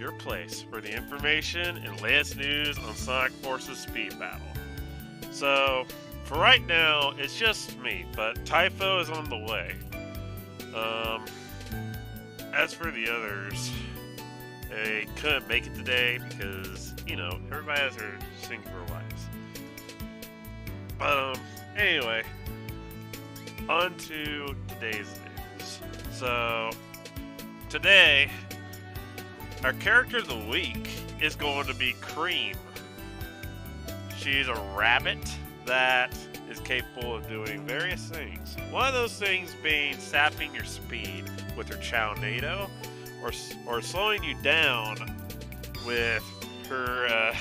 your place for the information and latest news on Sonic Forces Speed Battle. So, for right now, it's just me, but Typho is on the way. As for the others, they couldn't make it today because, everybody has their singular lives. But, anyway, on to today's news. So, today, our character of the week is going to be Cream. She's a rabbit that is capable of doing various things. One of those things being sapping your speed with her Chao or slowing you down with her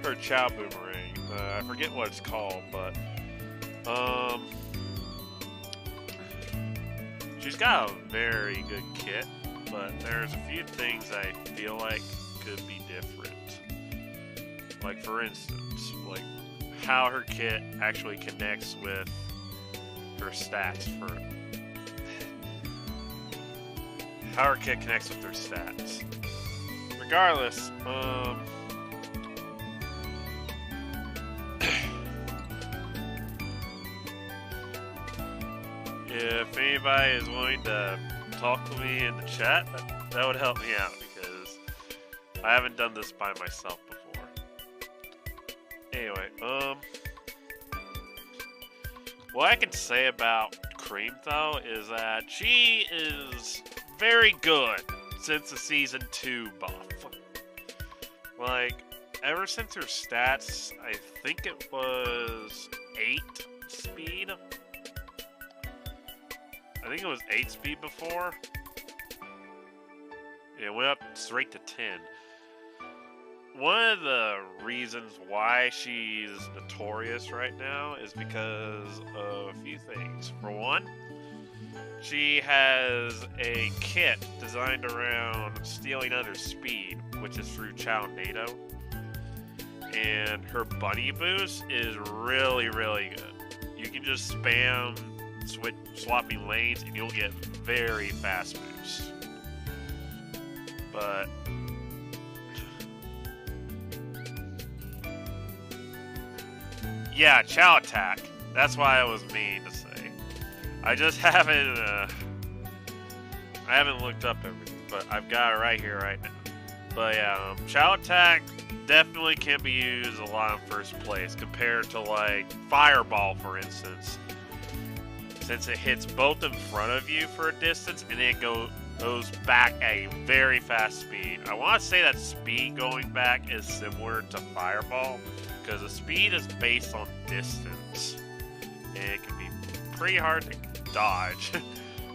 her Chao boomerang. I forget what it's called, but she's got a very good kit, but there's a few things I feel like could be different. Like, for instance, how her kit actually connects with her stats how her kit connects with her stats. Regardless, if anybody is willing to talk to me in the chat, that would help me out because I haven't done this by myself before. Anyway, what I can say about Cream, though, is that she is very good since the Season 2 buff. Ever since her stats, I think it was 8 speed. I think it was 8 speed before. It went up straight to 10. One of the reasons why she's notorious right now is because of a few things. For one, she has a kit designed around stealing others' speed, which is through Chao. And her bunny boost is really, really good. You can just spam swapping lanes and you'll get very fast boosts. But yeah, Chao attack. That's why I was mean to say. I just haven't I haven't looked up everything, but I've got it right here right now. But yeah, Chao attack definitely can be used a lot in first place compared to Fireball, for instance. Since it hits both in front of you for a distance and then goes back at a very fast speed. I want to say that speed going back is similar to Fireball because the speed is based on distance. And it can be pretty hard to dodge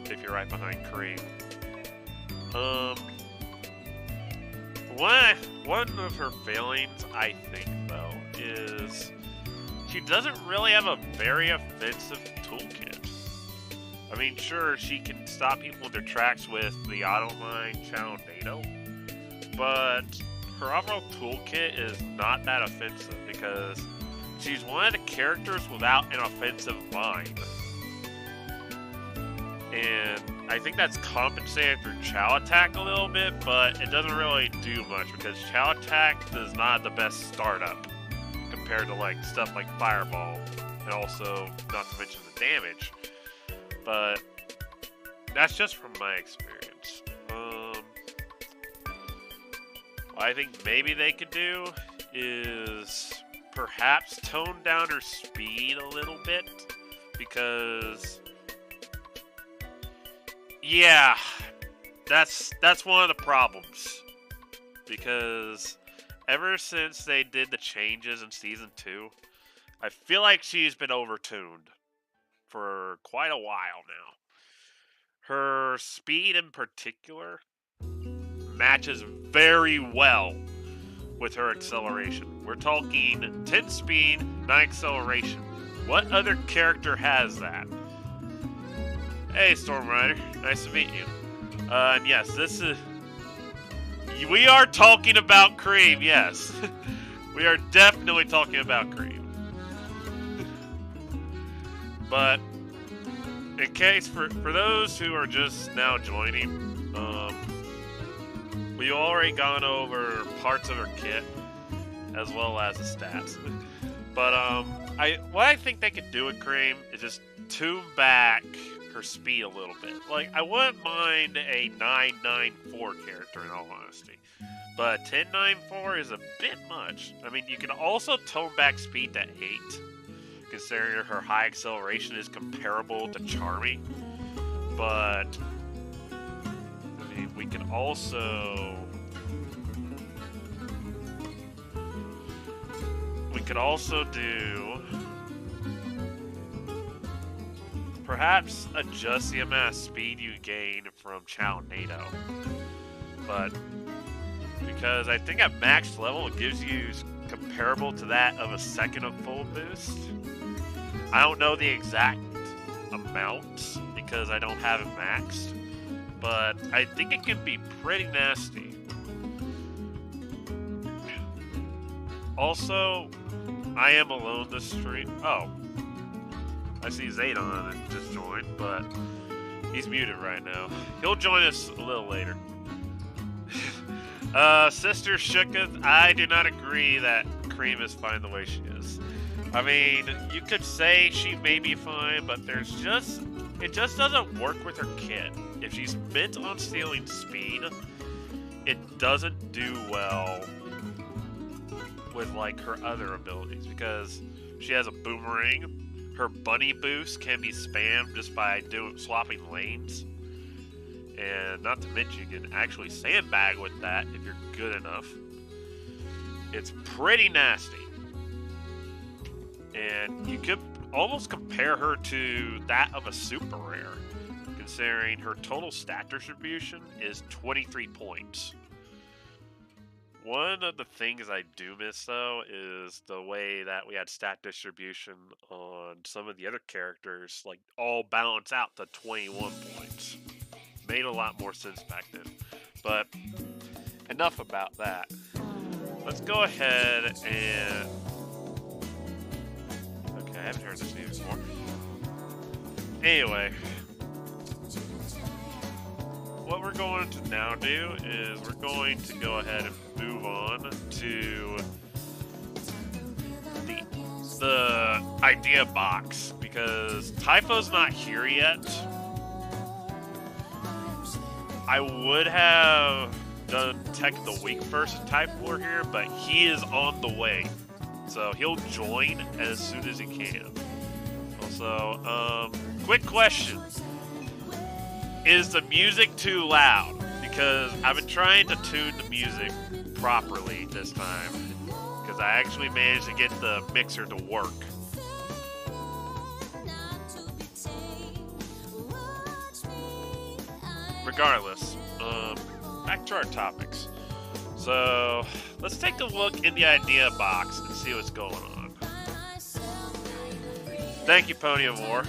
if you're right behind Cream. One of her failings, I think, though, is she doesn't really have a very offensive toolkit. I mean, sure, she can stop people in their tracks with the auto-line Chao, but her overall toolkit is not that offensive because she's one of the characters without an offensive mind. And I think that's compensated through Chao attack a little bit, but it doesn't really do much because Chao attack is not the best startup compared to stuff like Fireball, and also not to mention the damage. But that's just from my experience. What I think maybe they could do is perhaps tone down her speed a little bit because yeah, that's one of the problems. Because ever since they did the changes in Season 2, I feel like she's been overtuned for quite a while now. Her speed in particular matches very well with her acceleration. We're talking 10 speed, 9 acceleration. What other character has that? Hey, Storm Rider. Nice to meet you. And yes, this is... We are talking about Cream, yes. We are definitely talking about Cream. But, in case, for those who are just now joining, we've already gone over parts of her kit as well as the stats. But what I think they could do with Cream is just tune back her speed a little bit. Like, I wouldn't mind a 994 character in all honesty, but 1094 is a bit much. I mean, you can also tone back speed to 8, considering her high acceleration is comparable to Charmy. But I mean, we can also do perhaps adjust the amount of speed you gain from Chao NATO. But because I think at max level it gives you comparable to that of a second of full boost. I don't know the exact amount because I don't have it maxed, but I think it can be pretty nasty. Also, I am alone this stream. Oh, I see Zaydon just joined, but he's muted right now. He'll join us a little later. Sister Shooketh, I do not agree that Cream is fine the way she is. I mean, you could say she may be fine, but it just doesn't work with her kit. If she's bent on stealing speed, it doesn't do well with like her other abilities because she has a boomerang. Her bunny boost can be spammed just by swapping lanes. And not to mention, you can actually sandbag with that if you're good enough. It's pretty nasty. And you could almost compare her to that of a super rare, considering her total stat distribution is 23 points. One of the things I do miss, though, is the way that we had stat distribution on some of the other characters, like, all balance out to 21 points. Made a lot more sense back then. But enough about that. Let's go ahead and... Okay, I haven't heard this name before. Anyway, what we're going to now do is we're going to go ahead and move on to the idea box, because Typho's not here yet. I would have done Tech of the Week first if Typho were here, but he is on the way. So he'll join as soon as he can. Also, quick question. Is the music too loud? Because I've been trying to tune the music properly this time. Because I actually managed to get the mixer to work. Regardless, back to our topics. So, let's take a look in the idea box and see what's going on. Thank you, Pony of War.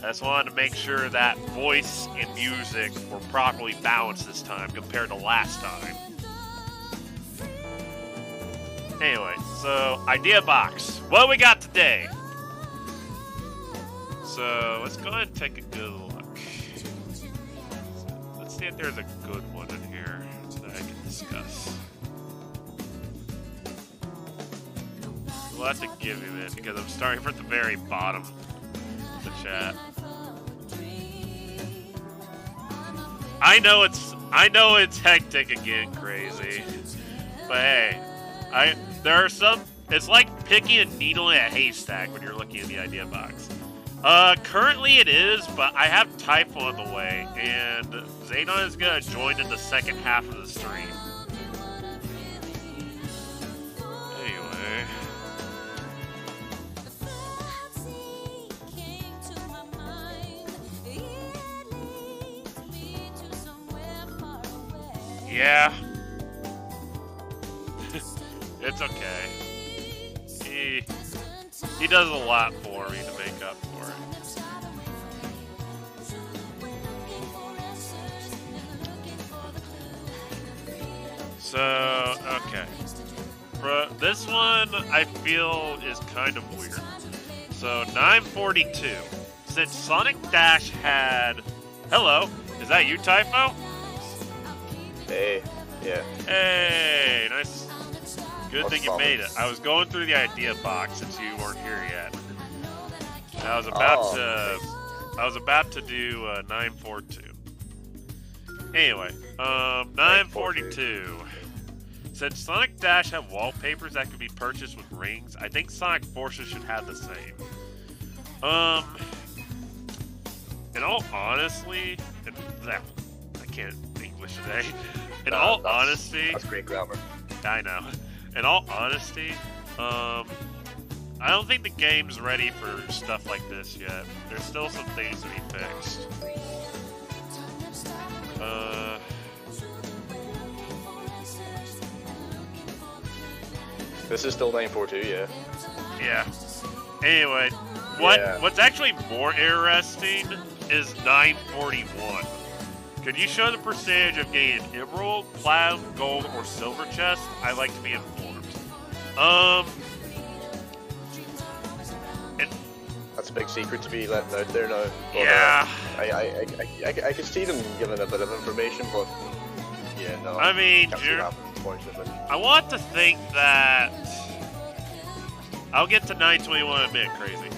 I just wanted to make sure that voice and music were properly balanced this time compared to last time. Anyway, so idea box. What do we got today? So let's go ahead and take a good look. Let's see if there's a good one in here that I can discuss. We'll have to give him it because I'm starting from the very bottom of the chat. I know it's hectic again, crazy. But hey, there are some. It's like picking a needle in a haystack when you're looking at the idea box. Currently it is, but I have Typho on the way, and Zaydon is gonna join in the second half of the stream. Anyway. Yeah. It's okay. He does a lot for me to make up for it. So, okay. This one I feel is kind of weird. So, 942. Since Sonic Dash had... Hello, is that you, Typho? Hey, yeah. Hey, nice. Good What's thing you made it. I was going through the idea box since you weren't here yet. I was about to do 942. Anyway, 942. Since Sonic Dash have wallpapers that can be purchased with rings, I think Sonic Forces should have the same. In all honesty, I can't English today. In all honesty, that's great grammar. I know. In all honesty, I don't think the game's ready for stuff like this yet. There's still some things to be fixed. This is still 942, yeah. Yeah. Anyway, what's actually more interesting is 941. Could you show the percentage of getting an emerald, platinum, gold, or silver chest? I'd like to be informed. That's a big secret to be letting out there now. But, yeah. I could see them giving a bit of information, but yeah, no. I mean, I want to think that I'll get to 921 in a minute, crazy.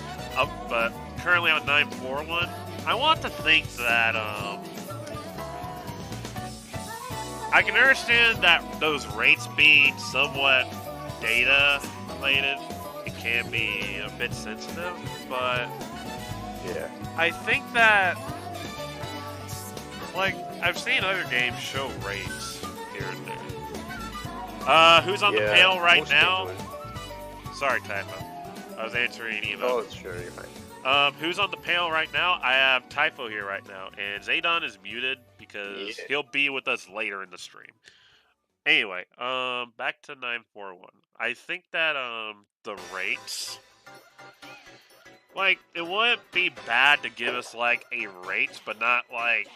But currently I'm at 941. I want to think that I can understand that those rates being somewhat data related, it can be a bit sensitive, but yeah, I think that, like, I've seen other games show rates here and there. Who's on the panel right now? Sorry, Typho. I was answering an email. Oh, sure, you're fine. Who's on the panel right now? I have Typho here right now, and Zaydon is muted because he'll be with us later in the stream. Anyway, back to 941. I think that the rates, like, it wouldn't be bad to give us like a rate, but not like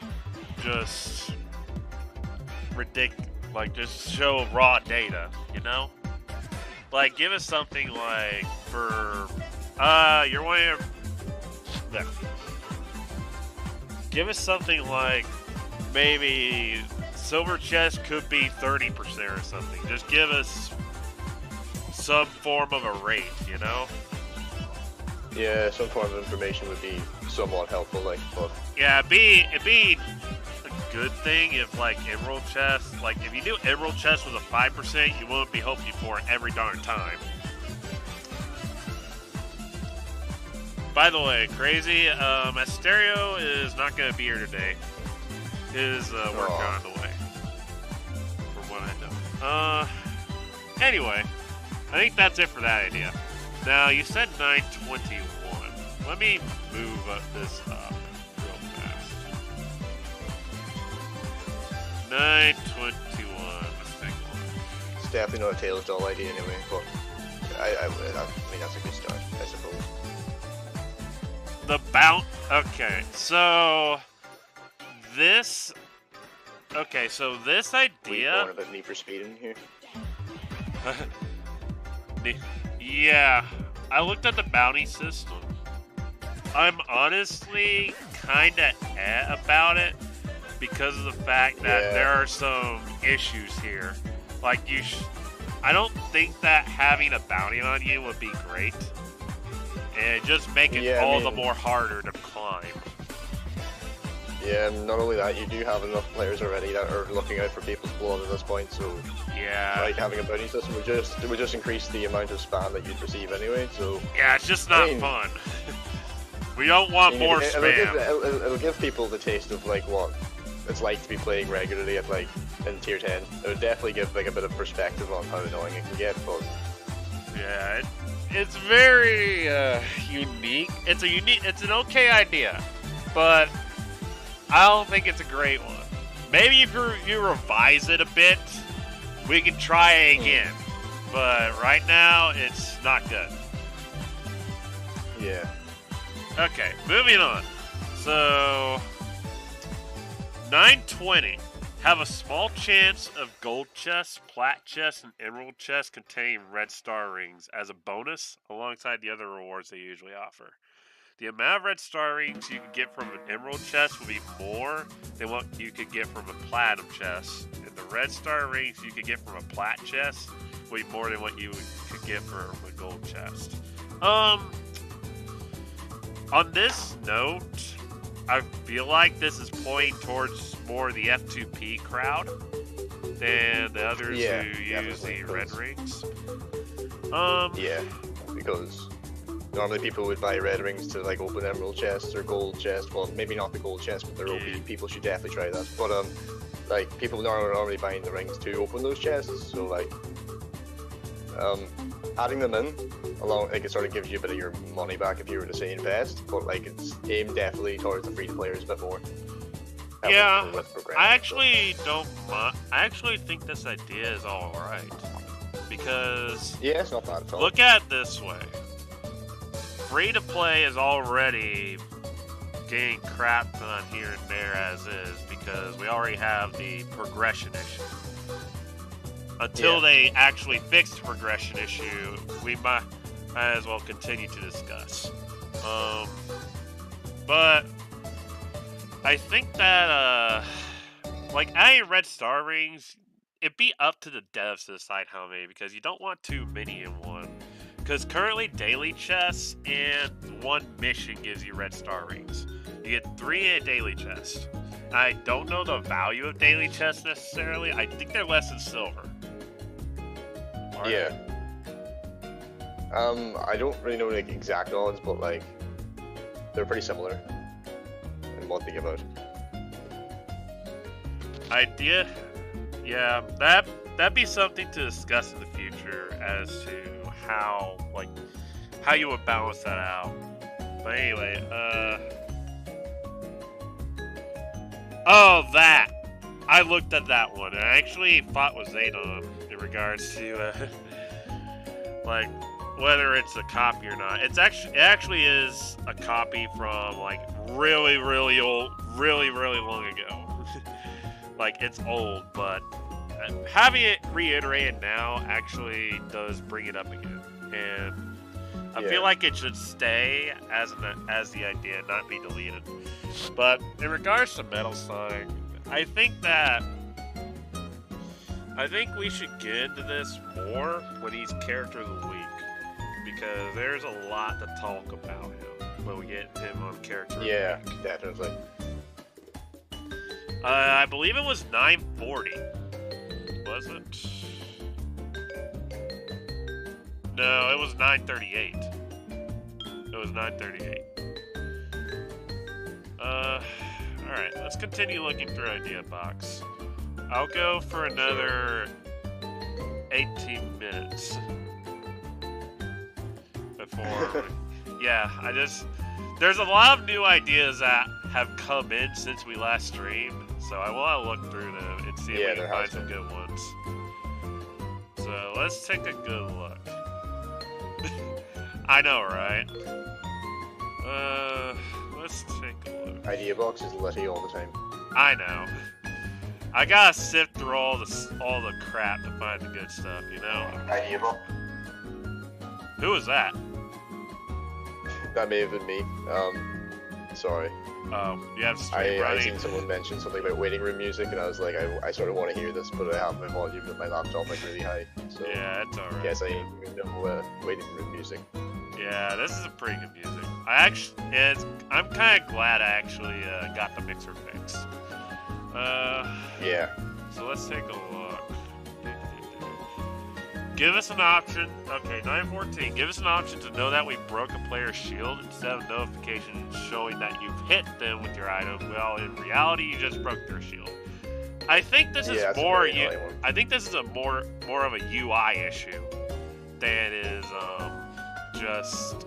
just ridiculous, like just show raw data, you know? Like, give us something like for you're wanting to. There. Give us something like maybe silver chest could be 30% or something. Just give us some form of a rate, you know? Yeah, some form of information would be somewhat helpful, like, but yeah, it'd be a good thing if, like, emerald chest, like, if you do emerald chest with a 5%, you won't be hoping for it every darn time. By the way, crazy, Asterio is not going to be here today. His work got on the way, from what I know. Anyway, I think that's it for that idea. Now, you said 921. Let me move this up real fast. 921. Let's take a look. It's definitely not a Tales doll idea anyway, but I mean, that's a good start, I suppose. The bounce. Okay, so this idea. We're about Need for Speed in here. Yeah, I looked at the bounty system. I'm honestly kinda about it because of the fact that there are some issues here. Like I don't think that having a bounty on you would be great. And just make it the more harder to climb. Yeah, and not only that, you do have enough players already that are looking out for people's blood at this point, so yeah, like having a bounty system would just increase the amount of spam that you'd receive anyway. So yeah, it's just not fun. We don't want more spam. It'll give people the taste of like what it's like to be playing regularly at like in tier 10. It would definitely give like a bit of perspective on how annoying it can get, but yeah. It's very unique. It's an okay idea, but I don't think it's a great one. Maybe if you revise it a bit, we can try it again. But right now, it's not good. Yeah. Okay, moving on. So, 920. Have a small chance of gold chests, plat chests, and emerald chests containing red star rings as a bonus alongside the other rewards they usually offer. the amount of red star rings you can get from an emerald chest will be more than what you could get from a platinum chest. And the red star rings you could get from a plat chest will be more than what you could get from a gold chest. On this note, I feel like this is pointing towards more the F2P crowd than the others who use the red rings. Yeah, because normally people would buy red rings to like open emerald chests or gold chests. Well, maybe not the gold chest, but they're OP. People should definitely try that. But like people are normally buying the rings to open those chests. So like, adding them in along, like it sort of gives you a bit of your money back if you were to say invest. But like it's aimed definitely towards the free players a bit more. Yeah, I actually don't mind. I actually think this idea is all right. Because it's not bad at all. Look at it this way. Free to play is already getting crapped on here and there as is because we already have the progression issue. Until they actually fix the progression issue, we might as well continue to discuss. But I think that like adding red star rings, it'd be up to the devs to decide how many, because you don't want too many in one. Because currently daily chests and one mission gives you red star rings. You get 3 in a daily chest. I don't know the value of daily chests necessarily. I think they're less than silver. Yeah. I don't really know like exact odds, but like they're pretty similar in what they give out. Idea. Yeah, that'd be something to discuss in the future as to how you would balance that out. But anyway, that I looked at that one and I actually fought with Zaydon in regards to like whether it's a copy or not. It actually is a copy from like really old, really long ago. Like, it's old, but having it reiterated now actually does bring it up again. And I feel like it should stay as the idea, not be deleted. But in regards to Metal Sign, I think we should get into this more when he's Character of the Week. Because there's a lot to talk about him when we get him on Character of the Week. Yeah, definitely. I believe it was 940. Was it? No, it was 938. It was 938. Alright, let's continue looking through Idea Box. I'll go for another 18 minutes. Before... yeah, there's a lot of new ideas that have come in since we last streamed, so I want to look through them and see if we can find some good ones. So let's take a good look. I know, right? Let's take a look. Idea box is litty all the time. I know. I gotta sift through all the crap to find the good stuff, you know? Idea box. Who was that? That may have been me. Sorry. You have stream running. I seen someone mention something about waiting room music, and I was like, I sort of want to hear this, but I have my volume of my laptop like really high. So yeah, it's alright. Yes, I know waiting room music. Yeah, this is a pretty good music. I'm kind of glad I actually got the mixer fixed. Yeah. So let's take a look. Give us an option. Okay, 914. Give us an option to know that we broke a player's shield instead of notifications showing that you've hit them with your item. Well, in reality, you just broke their shield. I think this is more. I think this is a more of a UI issue than it is just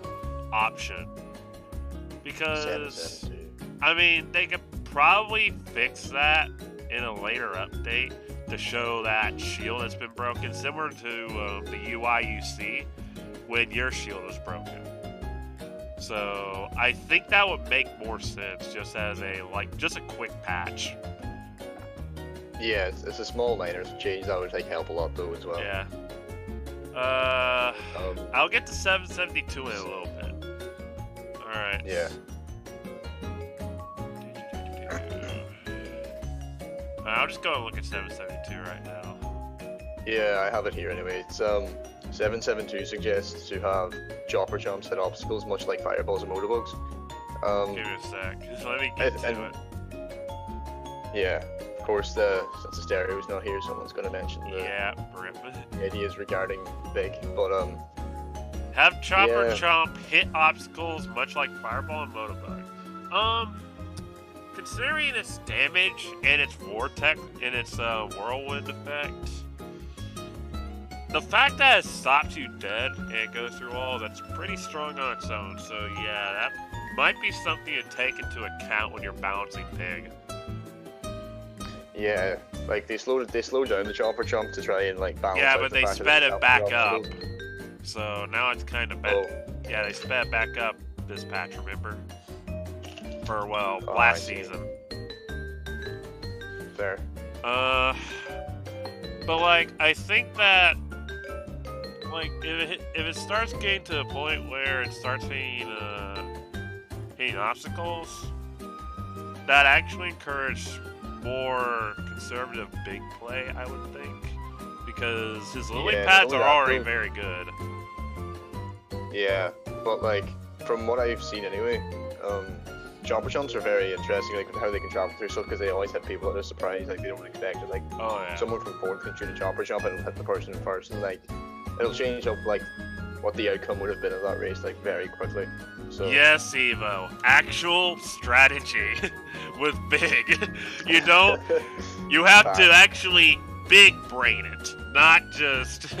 option. Because I mean, they could probably fix that in a later update to show that shield has been broken, similar to the UI you see when your shield is broken. So I think that would make more sense, just as a quick patch. Yeah, it's a small minor change that would help a lot though as well. Yeah. I'll get to 772 in a little bit. Alright. Yeah. I'll just go and look at 772 right now. Yeah, I have it here anyway. It's 772 suggests to have chopper jumps hit obstacles much like fireballs and motorbugs. Give me a sec. Just let me get to it. Yeah, of course, since the stereo's not here, someone's going to mention the ideas regarding big, but have chopper chomp hit obstacles much like fireball and motorbug. Considering its damage and its vortex and its whirlwind effect, the fact that it stops you dead and it goes through all, that's pretty strong on its own. So yeah, that might be something to take into account when you're balancing pig. Yeah, like they slowed down the chopper jump to try and like balance. Yeah, out but the they fact sped that it back up. So now it's kind of bad. Yeah, they sped it back up this patch, remember? For last season. Fair. But like I think that like if it starts getting to a point where it starts hitting obstacles, that actually encourages more conservative big play, I would think, because his lily pads are already very good. Yeah, but like from what I've seen anyway, chopper jumps are very interesting, like how they can travel through stuff, because they always have people that are surprised, like they don't expect it. Like someone from fourth can shoot a chopper jump and it'll hit the person first, and like it'll change up like what the outcome would have been of that race like very quickly. So yes, Evo, actual strategy with big. You have to actually big brain it, not just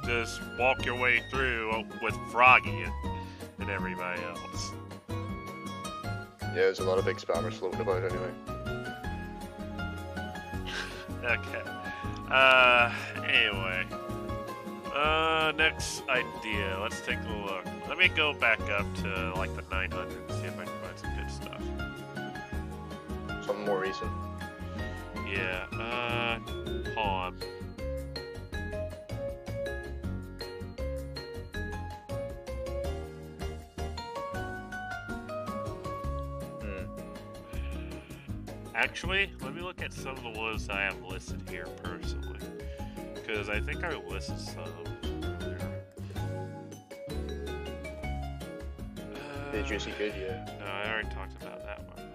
just walk your way through with Froggy and everybody else. Yeah, there's a lot of big spammers floating about anyway. Okay. Anyway. Next idea. Let's take a look. Let me go back up to like the 900 and see if I can find some good stuff. Something more recent. Yeah. Hold on. Actually, let me look at some of the ones I have listed here personally, because I think I listed some earlier. Did you see good yet? No, I already talked about that one.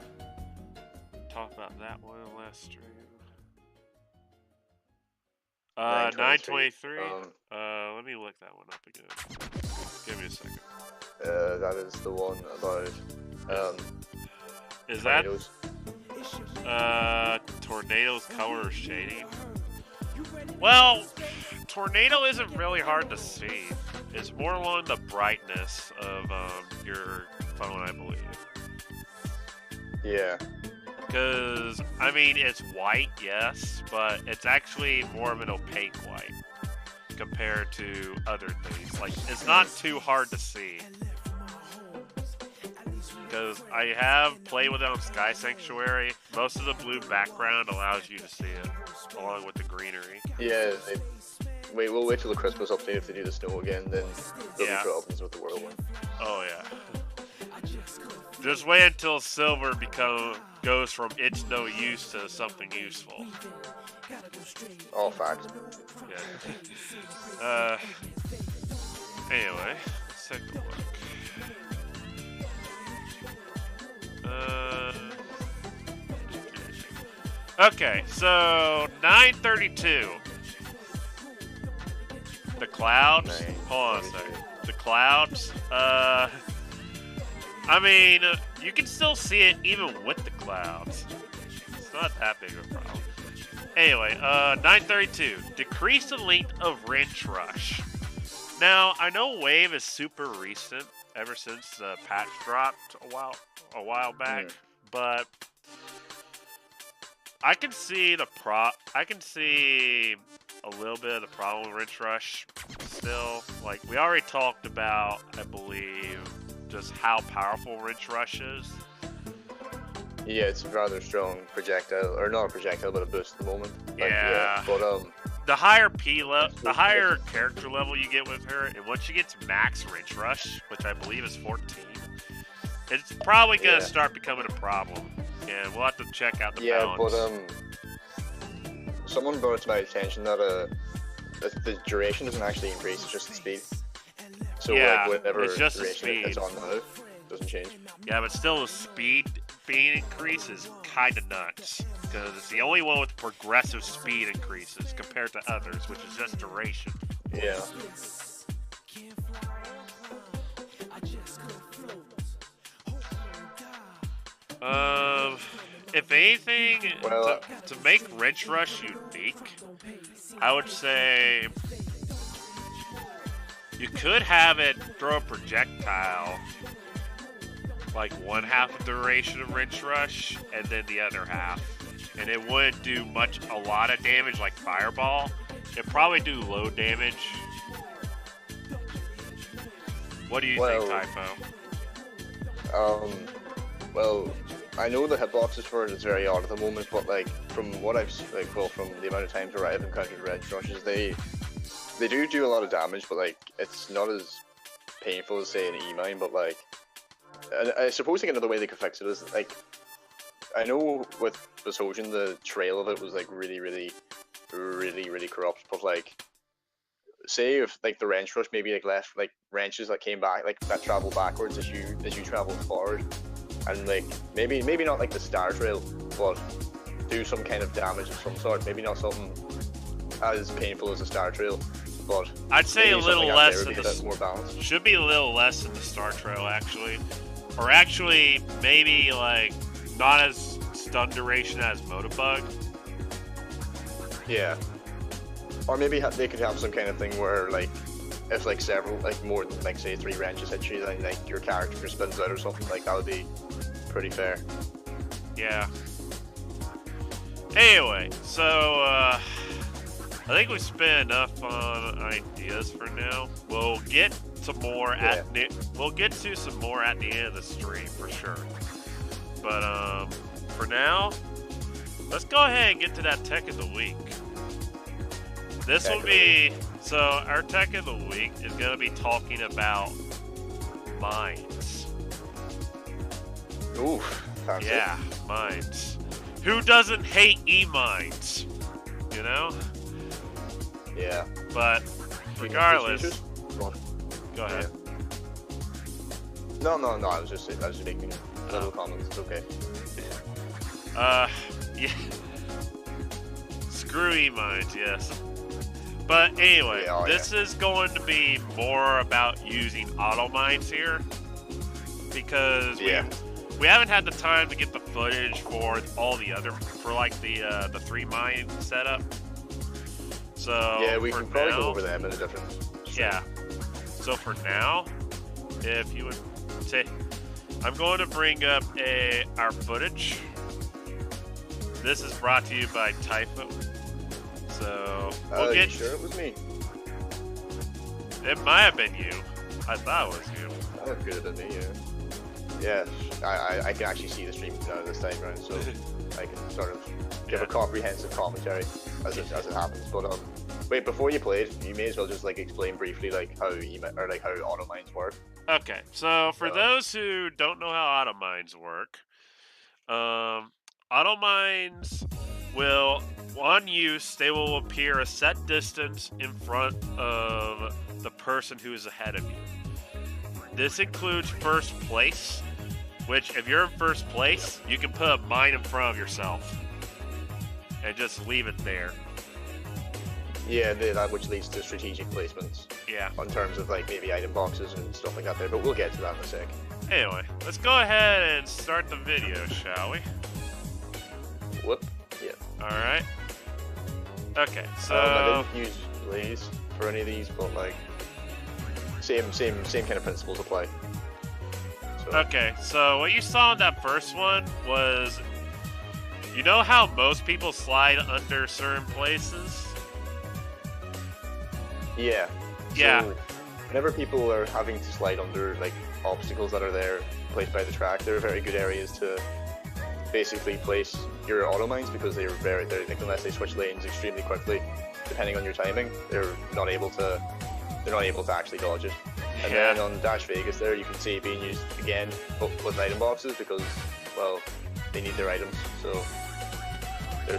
Talked about that one last stream. 923. Let me look that one up again. Give me a second. That is the one about is tornadoes. Tornadoes color shading. Well, tornado isn't really hard to see. It's more along the brightness of your phone, I believe. Yeah. Because, I mean, it's white, yes, but it's actually more of an opaque white compared to other things. Like, it's not too hard to see. Because I have played with it on Sky Sanctuary. Most of the blue background allows you to see it, along with the greenery. Yeah, we'll wait till the Christmas update if they do the snow again, then there'll be problems with the whirlwind. Oh yeah. Just wait until silver goes from it's no use to something useful. All facts. Yeah. Anyway, let's take a look. Okay, so 932. The clouds. Hold on a second. The clouds. I mean, you can still see it even with the clouds. It's not that big of a problem. Anyway, 932. Decrease the length of wrench rush. Now, I know Wave is super recent, ever since the patch dropped a while back, but I can see a little bit of the problem with wrench rush still. Like, we already talked about, I believe, just how powerful wrench rush is. Yeah, it's a rather strong projectile, or not a projectile, but a boost at the moment. Yeah. But the higher the higher character level you get with her, and once she gets max wrench rush, which I believe is 14, It's probably gonna Yeah. start becoming a problem, and we'll have to check out the Yeah, balance. but someone brought it to my attention that the duration doesn't actually increase; it's just the speed. So Yeah, like whatever it's just the duration speed. it's on now doesn't change. Yeah, but still, the speed being increase is kind of nuts because it's the only one with progressive speed increases compared to others, which is just duration. Yeah. If anything, Well, to make Wrench Rush unique, I would say you could have it throw a projectile like one half of the duration of Wrench Rush and then the other half. And it wouldn't do a lot of damage like Fireball. It'd probably do low damage. What do you think, Typho? Well, I know the hitboxes for it is very odd at the moment, but like from what I've from the amount of times where I've encountered Wrench Rushes, they do a lot of damage, but like it's not as painful as say an E-mine, but like I suppose like another way they could fix it is like I know with Besojin the trail of it was like really corrupt, but like say if like the wrench rush maybe like left like wrenches that came back like that travel backwards as you travel forward, and like maybe not like the star trail, but do some kind of damage of some sort. Maybe not something as painful as a star trail, but I'd say a little less than the more balanced. Should be a little less than the star trail actually, or actually maybe like not as stun duration as Motorbug. Yeah. Or maybe they could have some kind of thing where, like, if like several, like more than like say 3 wrenches hit you, then like your character spins out or something. Like that would be pretty fair. Yeah. Anyway, so I think we spent enough on ideas for now. We'll get some more we'll get to some more at the end of the stream for sure. But for now, let's go ahead and get to that tech of the week. This will be, so our tech of the week is going to be talking about mines. Ooh, fancy. Yeah, mines. Who doesn't hate E-mines? You know? Yeah. But regardless, go ahead. Yeah. No, I was just making little comments. It's okay. Yeah. Screw E-mines, yes. But anyway, this is going to be more about using auto mines here because we haven't had the time to get the footage for all the other like the 3 mine setup. So yeah, we can probably now, go over them in a different stream. Yeah. So for now, if you would say, I'm going to bring up our footage. This is brought to you by Typho. So we'll get. You sure it was me? It might have been you. I thought it was you. That could have been me. Yeah. Yeah. I can actually see the stream this time around, so I can sort of give a comprehensive commentary as it happens. But wait, before you played, you may as well just like explain briefly like how how auto mines work. Okay. So for those who don't know how auto mines work, auto mines will. On use, they will appear a set distance in front of the person who is ahead of you. This includes first place, which if you're in first place, you can put a mine in front of yourself and just leave it there. Yeah, that which leads to strategic placements. Yeah. In terms of like maybe item boxes and stuff like that there, but we'll get to that in a sec. Anyway, let's go ahead and start the video, shall we? Whoop. Yeah. Alright. Okay, so I didn't use blaze for any of these, but like same kind of principles apply. So. Okay, so what you saw in that first one was, you know how most people slide under certain places? Yeah. Yeah. So whenever people are having to slide under like obstacles that are there placed by the track, they're very good areas to basically place your auto mines because they're like, unless they switch lanes extremely quickly, depending on your timing, they're not able to actually dodge it. And then on Dash Vegas there, you can see it being used again with item boxes because, well, they need their items. So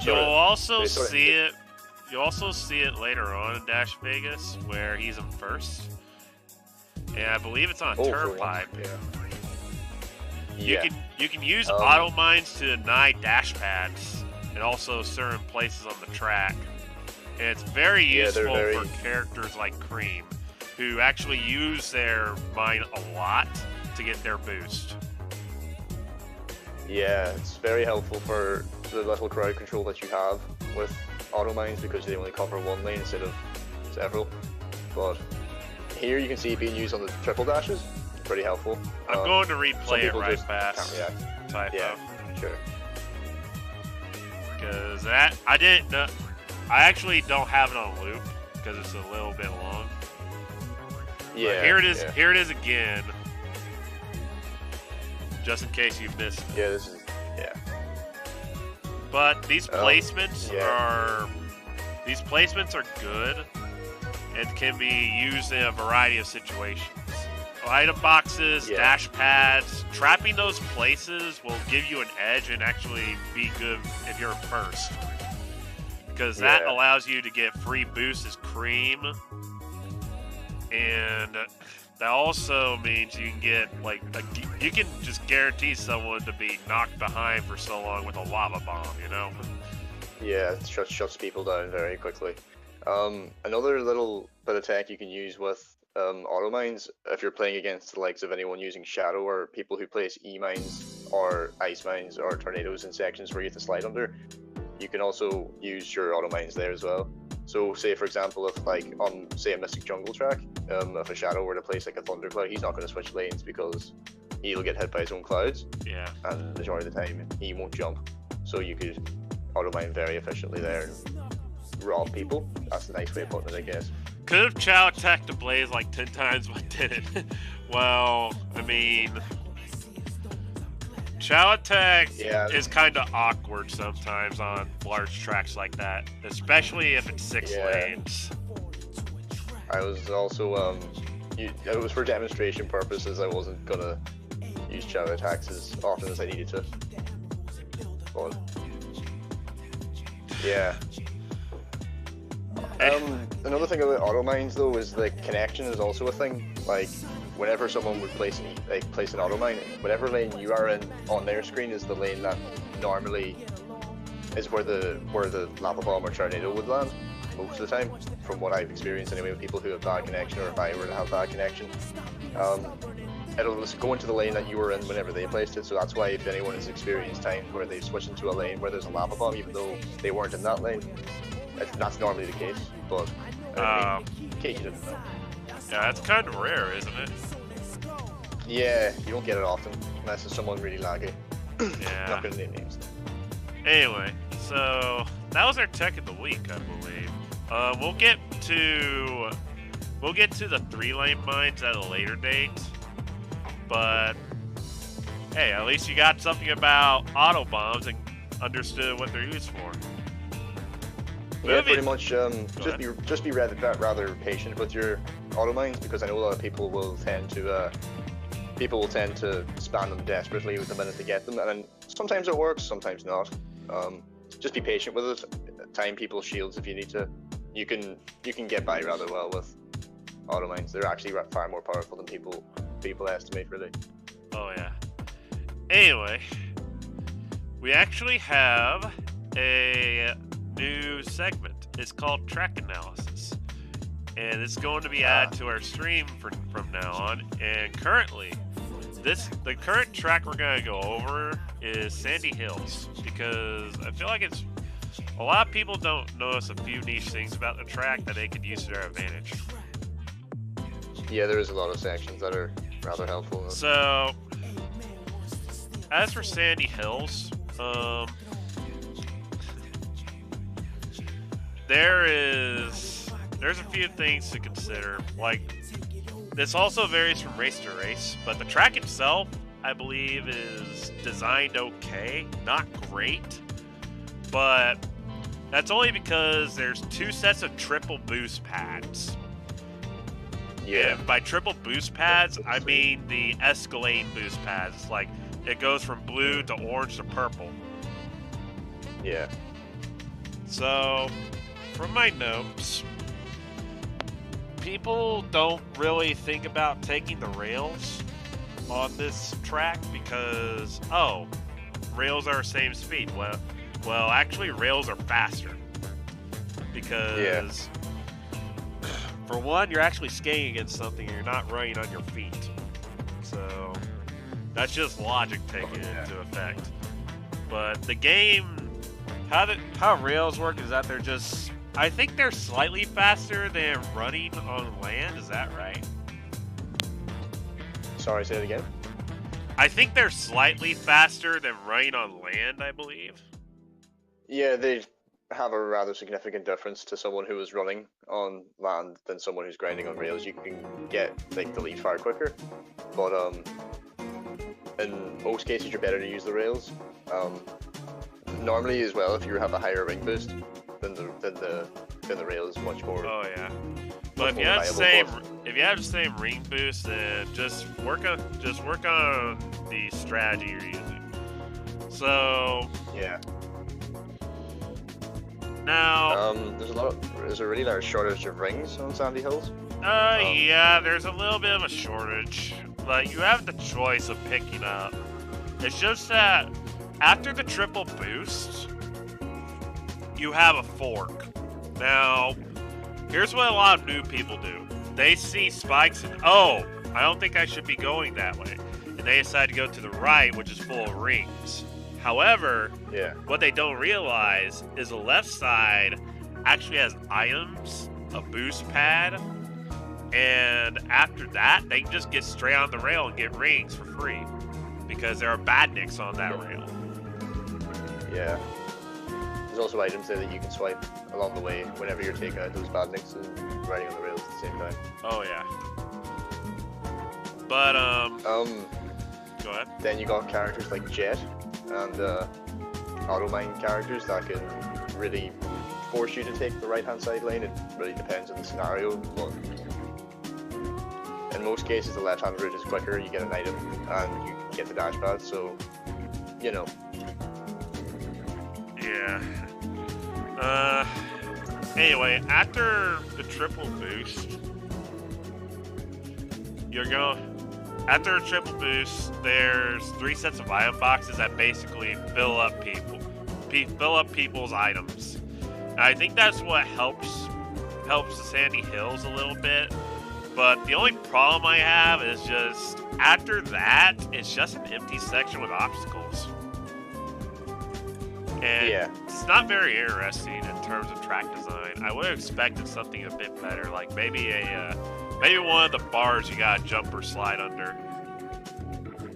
you'll also see it. You'll also see it later on in Dash Vegas where he's in first, and I believe it's on a turnpike. Yeah. You can use auto mines to deny dash pads and also certain places on the track. And it's very useful for characters like Cream, who actually use their mine a lot to get their boost. Yeah, it's very helpful for the little crowd control that you have with auto mines because they only cover one lane instead of several. But here you can see it being used on the triple dashes. Pretty helpful. I'm going to replay it right past Typho. Yeah, sure. Because that I didn't know. I actually don't have it on loop because it's a little bit long. Yeah. But here it is. Yeah. Here it is again. Just in case you missed it. Yeah, this is But these placements are good and can be used in a variety of situations. Item boxes, dash pads, trapping those places will give you an edge and actually be good if you're first. Because that allows you to get free boosts as Cream. And that also means you can get, you can just guarantee someone to be knocked behind for so long with a lava bomb, you know? Yeah, it shuts people down very quickly. Another little bit of tech you can use with auto mines, if you're playing against the likes of anyone using Shadow or people who place E-mines or Ice mines or Tornadoes in sections where you have to slide under, you can also use your auto mines there as well. So say for example, if on say a Mystic Jungle track, if a Shadow were to place like a Thundercloud, he's not going to switch lanes because he'll get hit by his own clouds. Yeah. And the majority of the time he won't jump. So you could auto mine very efficiently there and rob people. That's a nice way of putting it, I guess. Could have Chao attacked the Blaze like 10 times but didn't. Well, I mean, Chao attack is kind of awkward sometimes on large tracks like that, especially if it's 6 lanes. I was also, it was for demonstration purposes. I wasn't gonna use Chao attacks as often as I needed to. But, yeah. Another thing about auto mines though is the connection is also a thing. Like whenever someone would place an auto mine, whatever lane you are in on their screen is the lane that normally is where the lava bomb or tornado would land most of the time, from what I've experienced anyway with people who have bad connection, or if I were to have bad connection. It'll just go into the lane that you were in whenever they placed it, so that's why if anyone has experienced times where they've switched into a lane where there's a lava bomb even though they weren't in that lane, that's normally the case, but in case you didn't know. Yeah, that's kind of rare, isn't it? Yeah, you don't get it often, unless it's someone really laggy. Yeah. Not gonna name names. Anyway, so that was our tech of the week, I believe. We'll get to the 3-lane mines at a later date, but hey, at least you got something about auto bombs and understood what they're used for. Yeah, pretty much. Just be rather patient with your auto mines, because I know a lot of people will tend to spam them desperately with the minute they get them, and then sometimes it works, sometimes not. Just be patient with it. Time people's shields if you need to. You can get by rather well with auto mines. They're actually far more powerful than people estimate, really. Oh yeah. Anyway, we actually have a new segment. It's called Track Analysis, and it's going to be added to our stream from now on. And currently, the current track we're going to go over is Sandy Hills, because I feel like a lot of people don't notice a few niche things about the track that they could use to their advantage. Yeah, there is a lot of sections that are rather helpful. So, as for Sandy Hills, there's a few things to consider. Like, this also varies from race to race, but the track itself, I believe, is designed okay, not great, but that's only because there's 2 sets of triple boost pads. Yeah. And by triple boost pads, I mean the escalate boost pads. It's like it goes from blue to orange to purple. Yeah. So, from my notes, people don't really think about taking the rails on this track because, oh, rails are same speed. Well, actually, rails are faster because, for one, you're actually skating against something and you're not running on your feet. So, that's just logic taken into effect. But the game, how rails work is that they're just, I think they're slightly faster than running on land. Is that right? Sorry, say it again. I think they're slightly faster than running on land, I believe. Yeah, they have a rather significant difference to someone who is running on land than someone who's grinding on rails. You can get like the lead far quicker, but in most cases you're better to use the rails. Normally as well, if you have a higher ring boost, then the rail is much more. Oh yeah. But if you have the same ring boost, then just work on the strategy you're using. So yeah. Now there's a really large shortage of rings on Sandy Hills. Yeah, there's a little bit of a shortage, but you have the choice of picking up. It's just that after the triple boost, you have a fork. Now, here's what a lot of new people do. They see spikes and, oh, I don't think I should be going that way. And they decide to go to the right, which is full of rings. However, what they don't realize is the left side actually has items, a boost pad, and after that, they can just get straight on the rail and get rings for free. Because there are badniks on that rail. Yeah. There's also items there that you can swipe along the way whenever you're taking out those badniks and riding on the rails at the same time. Oh yeah. But go ahead. Then you got characters like Jet and Automine characters that can really force you to take the right hand side lane. It really depends on the scenario. But in most cases the left hand route is quicker, you get an item and you get the dash pad, so you know. Yeah. Anyway, after the triple boost, after a triple boost, there's 3 sets of item boxes that basically fill up people's items. And I think that's what helps the Sandy Hills a little bit. But the only problem I have is just after that, it's just an empty section with obstacles. And it's not very interesting in terms of track design. I would have expected something a bit better, like maybe maybe one of the bars you gotta jump or slide under.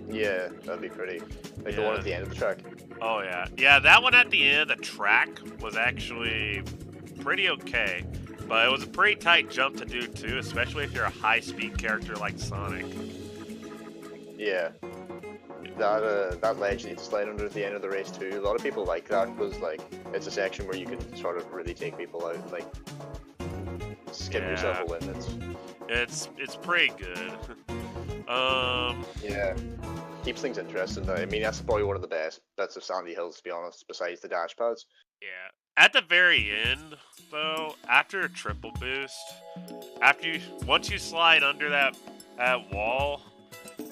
Yeah, that'd be pretty. Like the one at the end of the track. Oh yeah. Yeah, that one at the end of the track was actually pretty okay. But it was a pretty tight jump to do too, especially if you're a high-speed character like Sonic. Yeah. That ledge that you slide under at the end of the race too. A lot of people like that because like it's a section where you can sort of really take people out and like skim yourself a win. It's pretty good. Yeah. Keeps things interesting though. I mean that's probably one of the best bits of Sandy Hills to be honest, besides the dash pads. Yeah. At the very end, though, after a triple boost, once you slide under that wall,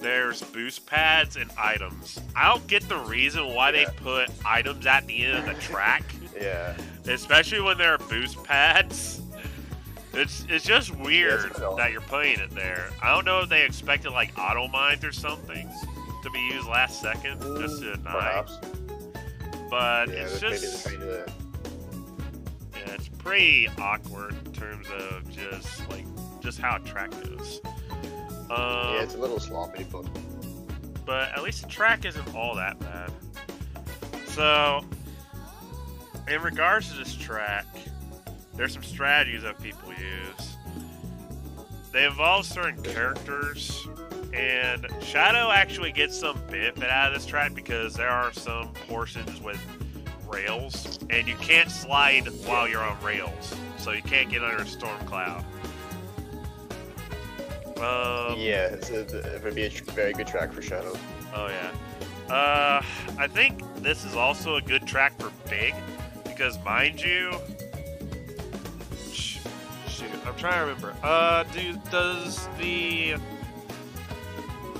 there's boost pads and items. I don't get the reason why they put items at the end of the track. Yeah. Especially when there are boost pads. It's just weird that you're putting it there. I don't know if they expected like auto mines or something to be used last second just to deny. Perhaps. But it's just it's pretty awkward in terms of just how a track goes. Yeah, it's a little sloppy, but at least the track isn't all that bad. So, in regards to this track, there's some strategies that people use. They involve certain characters, and Shadow actually gets some benefit out of this track because there are some portions with rails, and you can't slide while you're on rails, so you can't get under a storm cloud. Yeah, it would be a very good track for Shadow. Oh yeah. I think this is also a good track for Big, because mind you, shoot, I'm trying to remember.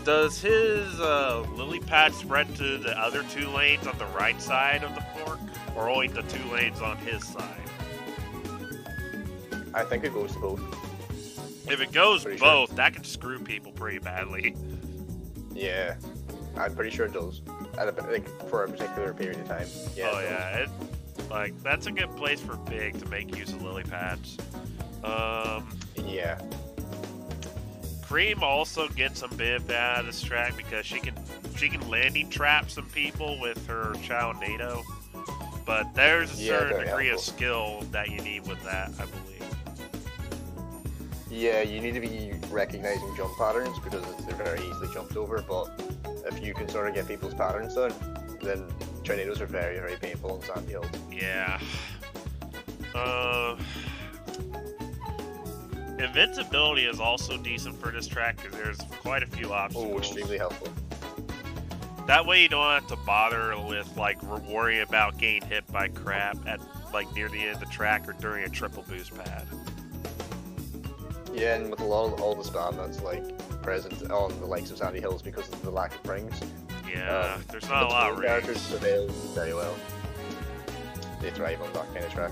Does his lily pad spread to the other 2 lanes on the right side of the fork, or only the 2 lanes on his side? I think it goes to both. If it goes Pretty both, sure. that can screw people pretty badly. Yeah, I'm pretty sure it does. Like for a particular period of time. Yeah. Oh yeah, that's a good place for Big to make use of lily pads. Yeah. Cream also gets a bit out of this track because she can landing trap some people with her Chao NATO, but there's a certain degree of skill that you need with that, I believe. Yeah, you need to be recognizing jump patterns because they're very easily jumped over, but if you can sort of get people's patterns done, then tornadoes are very, very painful in sandy hills. Yeah. Invincibility is also decent for this track because there's quite a few obstacles. Oh, extremely helpful. That way you don't have to bother with worrying about getting hit by crap at near the end of the track or during a triple boost pad. Yeah, and with all the spam that's present on the likes of Sandy Hills because of the lack of rings. Yeah, there's not a lot of rings. Characters prevail very well. They thrive on that kind of track.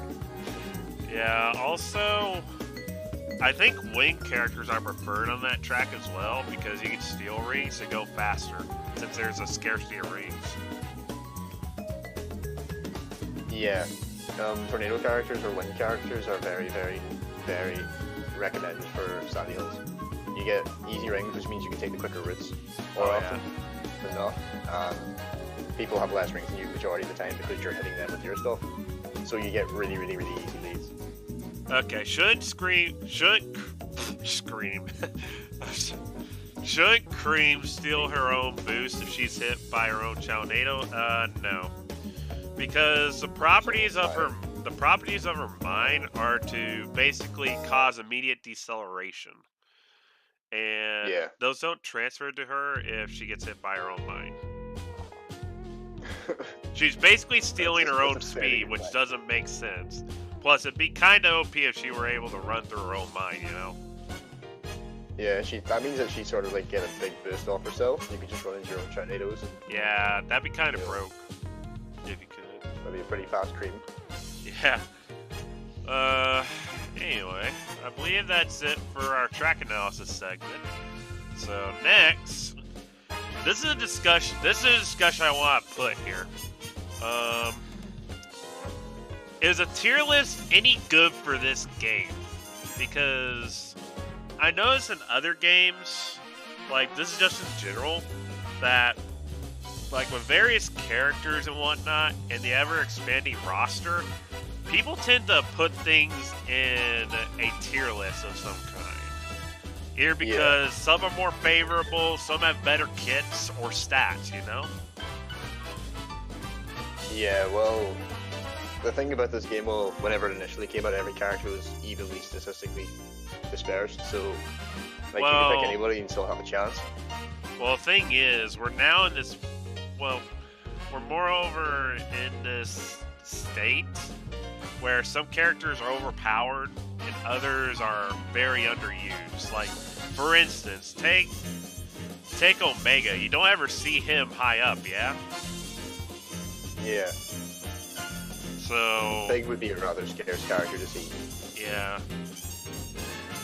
Yeah, also, I think wing characters are preferred on that track as well because you can steal rings to go faster since there's a scarcity of rings. Yeah, tornado characters or wind characters are very, very, very recommended for Sandy Hills. You get easy rings, which means you can take the quicker routes more often than not. People have less rings than you majority of the time because you're hitting them with your stuff. So you get really, really, really easy leads. Okay, should Cream steal her own boost if she's hit by her own Chao NATO? No. Because the properties of her mind are to basically cause immediate deceleration. And those don't transfer to her if she gets hit by her own mind. She's basically stealing her own speed, which doesn't make sense. Plus, it'd be kind of OP if she were able to run through her own mind, you know? Yeah, that means that she sort of get a big boost off herself. You could just run into your own tornadoes. Yeah, that'd be kind of broke. If you could. That'd be a pretty fast cream. Yeah. Anyway, I believe that's it for our track analysis segment. So next, this is a discussion I want to put here. Is a tier list any good for this game? Because I noticed in other games, this is just in general, that with various characters and whatnot, and the ever-expanding roster, people tend to put things in a tier list of some kind. Either because some are more favorable, some have better kits or stats, you know? Yeah, well, the thing about this game, whenever it initially came out, every character was evenly statistically dispersed, so you can pick anybody and still have a chance. Well, the thing is, we're now in this, we're moreover in this state where some characters are overpowered and others are very underused. For instance, take Omega. You don't ever see him high up, yeah? Yeah. So Big would be a rather scarce character to see. Yeah.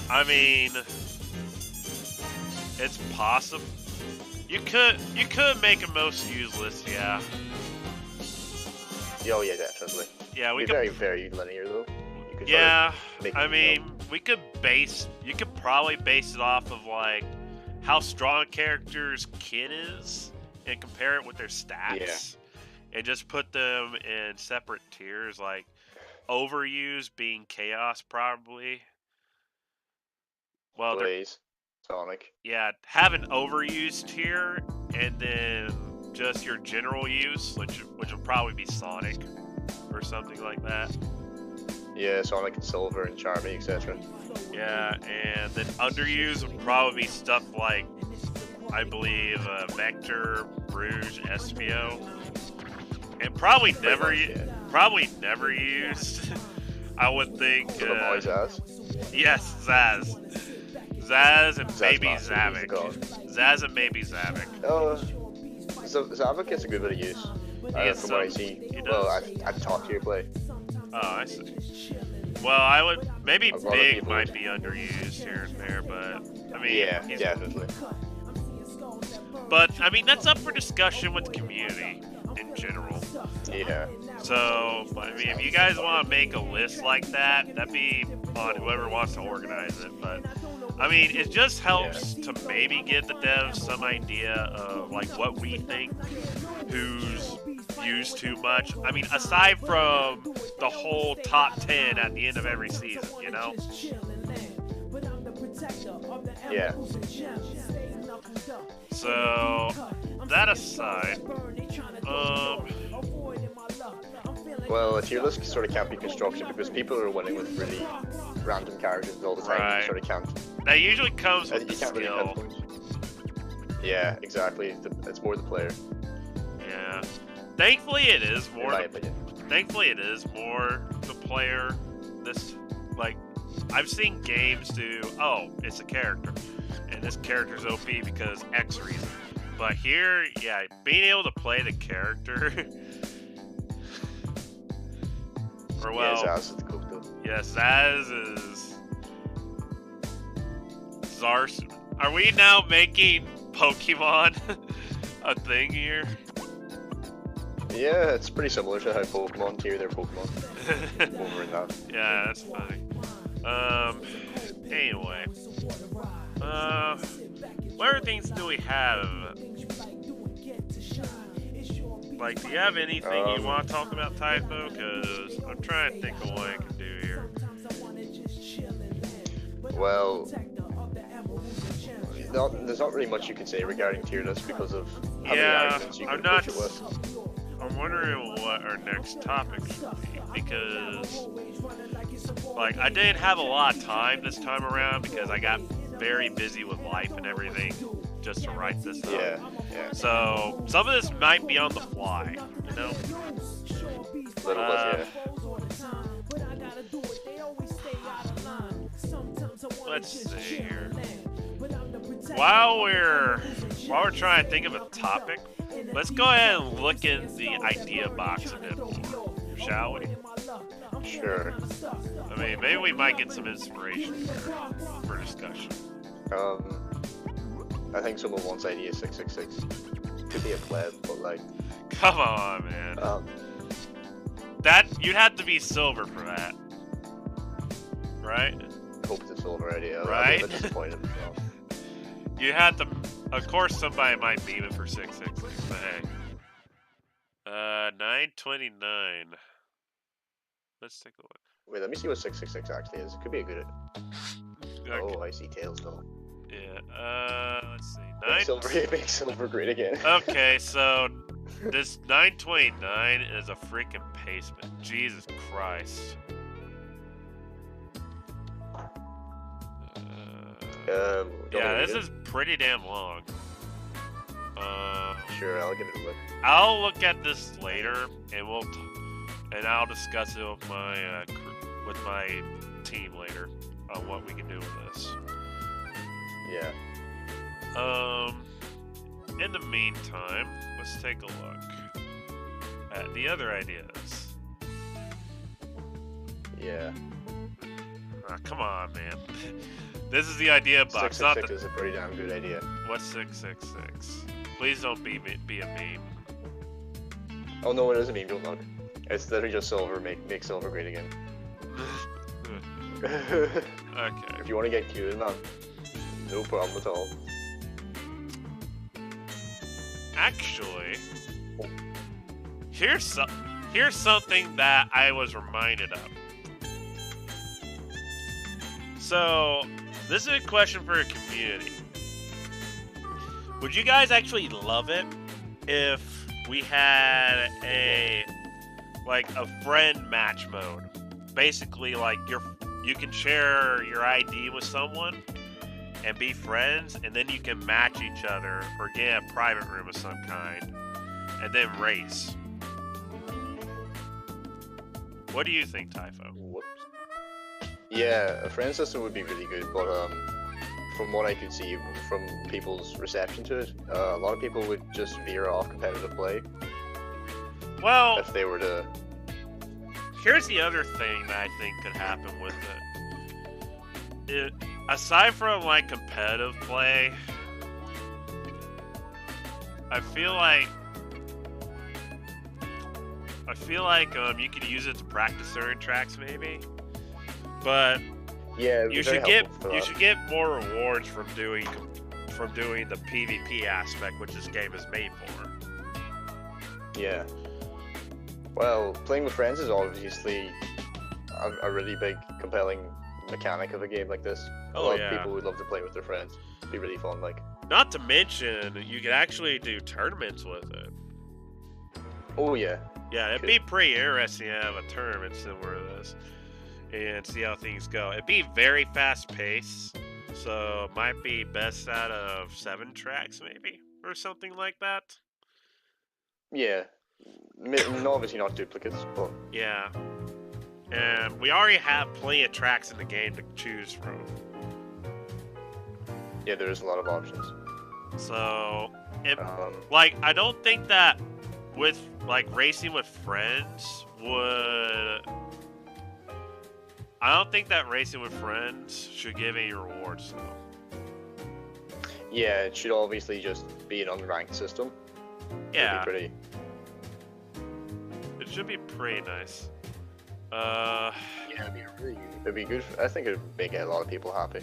I mean, it's possible. You could make him most useless, yeah. Oh yeah, definitely. Yeah, we could be very, very linear though. You could you could probably base it off of how strong a character's kit is and compare it with their stats. Yeah. And just put them in separate tiers, overuse being chaos probably. Well, Blaze, Sonic. Yeah, have an overused tier and then just your general use, which would probably be Sonic or something like that. Yeah, Sonic and Silver and Charmy, etc. Yeah, and then underused would probably be stuff like, I believe, Vector, Rouge, Espio, and probably never used. I would think. Zaz. Yes, Zaz. Zaz and Zaz maybe Master, Zavik. Zaz and maybe Zavik. Zavik gets a good bit of use. From what I see. Well, I've talked to your play. Oh, I see. Well, maybe Big might be underused here and there, but I mean, yeah, definitely. But I mean, that's up for discussion with the community in general. Yeah. So, I mean, if you guys want to make a list like that, that'd be on whoever wants to organize it. But I mean, it just helps to maybe give the devs some idea of like what we think, who's used too much. I mean, aside from the whole top 10 at the end of every season, you know? Yeah. So, that aside, well, a tier list sort of can't be construction because people are winning with really random characters all the time. Right. You sort of can't. That usually comes with the skill. Really yeah, exactly. It's more the player. Yeah. Thankfully, it is more. In my opinion. Thankfully, it is more the player. This, like, I've seen games do. Oh, it's a character, and this character's OP because X reason. But here, yeah, being able to play the character. Or well, yeah, Zaz is cool too. Yes, Zaz is. Zars. Are we now making Pokemon a thing here? Yeah, it's pretty similar to how Pokemon tier their Pokemon. Over in that. Yeah, that's funny. Anyway. What other things do we have? Like, do you have anything you want to talk about, Typho? Because I'm trying to think of what I can do here. Well, there's not really much you can say regarding tier lists because of how many arguments you can approach it with. I'm wondering what our next topic should be, because, like, I didn't have a lot of time this time around because I got very busy with life and everything just to write this up. Yeah. So, some of this might be on the fly, you know? Let's see here. While we're trying to think of a topic, let's go ahead and look in the idea box a bit more, shall we? Sure. I mean, maybe we might get some inspiration for discussion. I think someone wants idea 666. Could be a pleb, but like. Come on, man. That you'd have to be silver for that, right? I hope it's a silver idea. Right? I'm disappointed. You had to. Of course, somebody might beam it for 666, but hey. 929. Let's take a look. Wait, let me see what 666 actually is. It could be a good. Okay. Oh, I see tails though. Yeah. Let's see. Make silver green again. Okay, so this 929 is a freaking basement. Jesus Christ. Yeah, this is pretty damn long. Sure, I'll give it a look. I'll look at this later, and I'll discuss it with my team later on what we can do with this. Yeah. In the meantime, let's take a look at the other ideas. Yeah. Come on, man. This is the idea box. 666 is a pretty damn good idea. What's 666? Please don't be a meme. Oh no, it is a meme. Don't look. It's literally just silver. Make silver great again. Okay. If you want to get cute, man, no problem at all. Actually, here's something that I was reminded of. So, this is a question for a community. Would you guys actually love it if we had a friend match mode? Basically, like, you can share your ID with someone and be friends, and then you can match each other or get a private room of some kind, and then race. What do you think, Typho? Whoops. Yeah, a friend system would be really good, but from what I could see from people's reception to it, a lot of people would just veer off competitive play. Well, if they were to. Here's the other thing that I think could happen with it. Aside from like competitive play, I feel like you could use it to practice certain tracks maybe, but yeah, you should get more rewards from doing the PvP aspect, which this game is made for. Yeah. Well, playing with friends is obviously a really big, compelling mechanic of a game like this. A lot of people would love to play with their friends. It'd be really fun, like. Not to mention, you could actually do tournaments with it. Oh yeah. Yeah, it'd be pretty interesting to have a tournament similar to this and see how things go. It'd be very fast paced, so it might be best out of 7 tracks maybe, or something like that. Yeah. Obviously not duplicates, but... Yeah. And we already have plenty of tracks in the game to choose from. Yeah, there's a lot of options. So, I don't think that with, like, racing with friends would... I don't think that racing with friends should give any rewards, though. Yeah, it should obviously just be an unranked system. Yeah. It'd be pretty... It should be pretty nice. Yeah, it'd be good. I think it'd make a lot of people happy.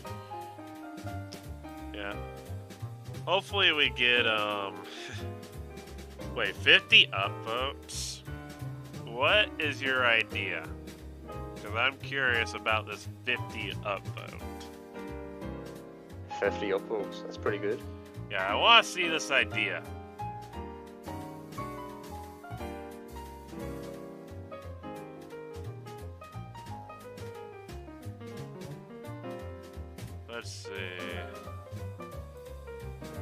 Yeah. Hopefully we get, wait, 50 upvotes? What is your idea? Because I'm curious about this 50 upvote. 50 upvotes? That's pretty good. Yeah, I want to see this idea. Let's see.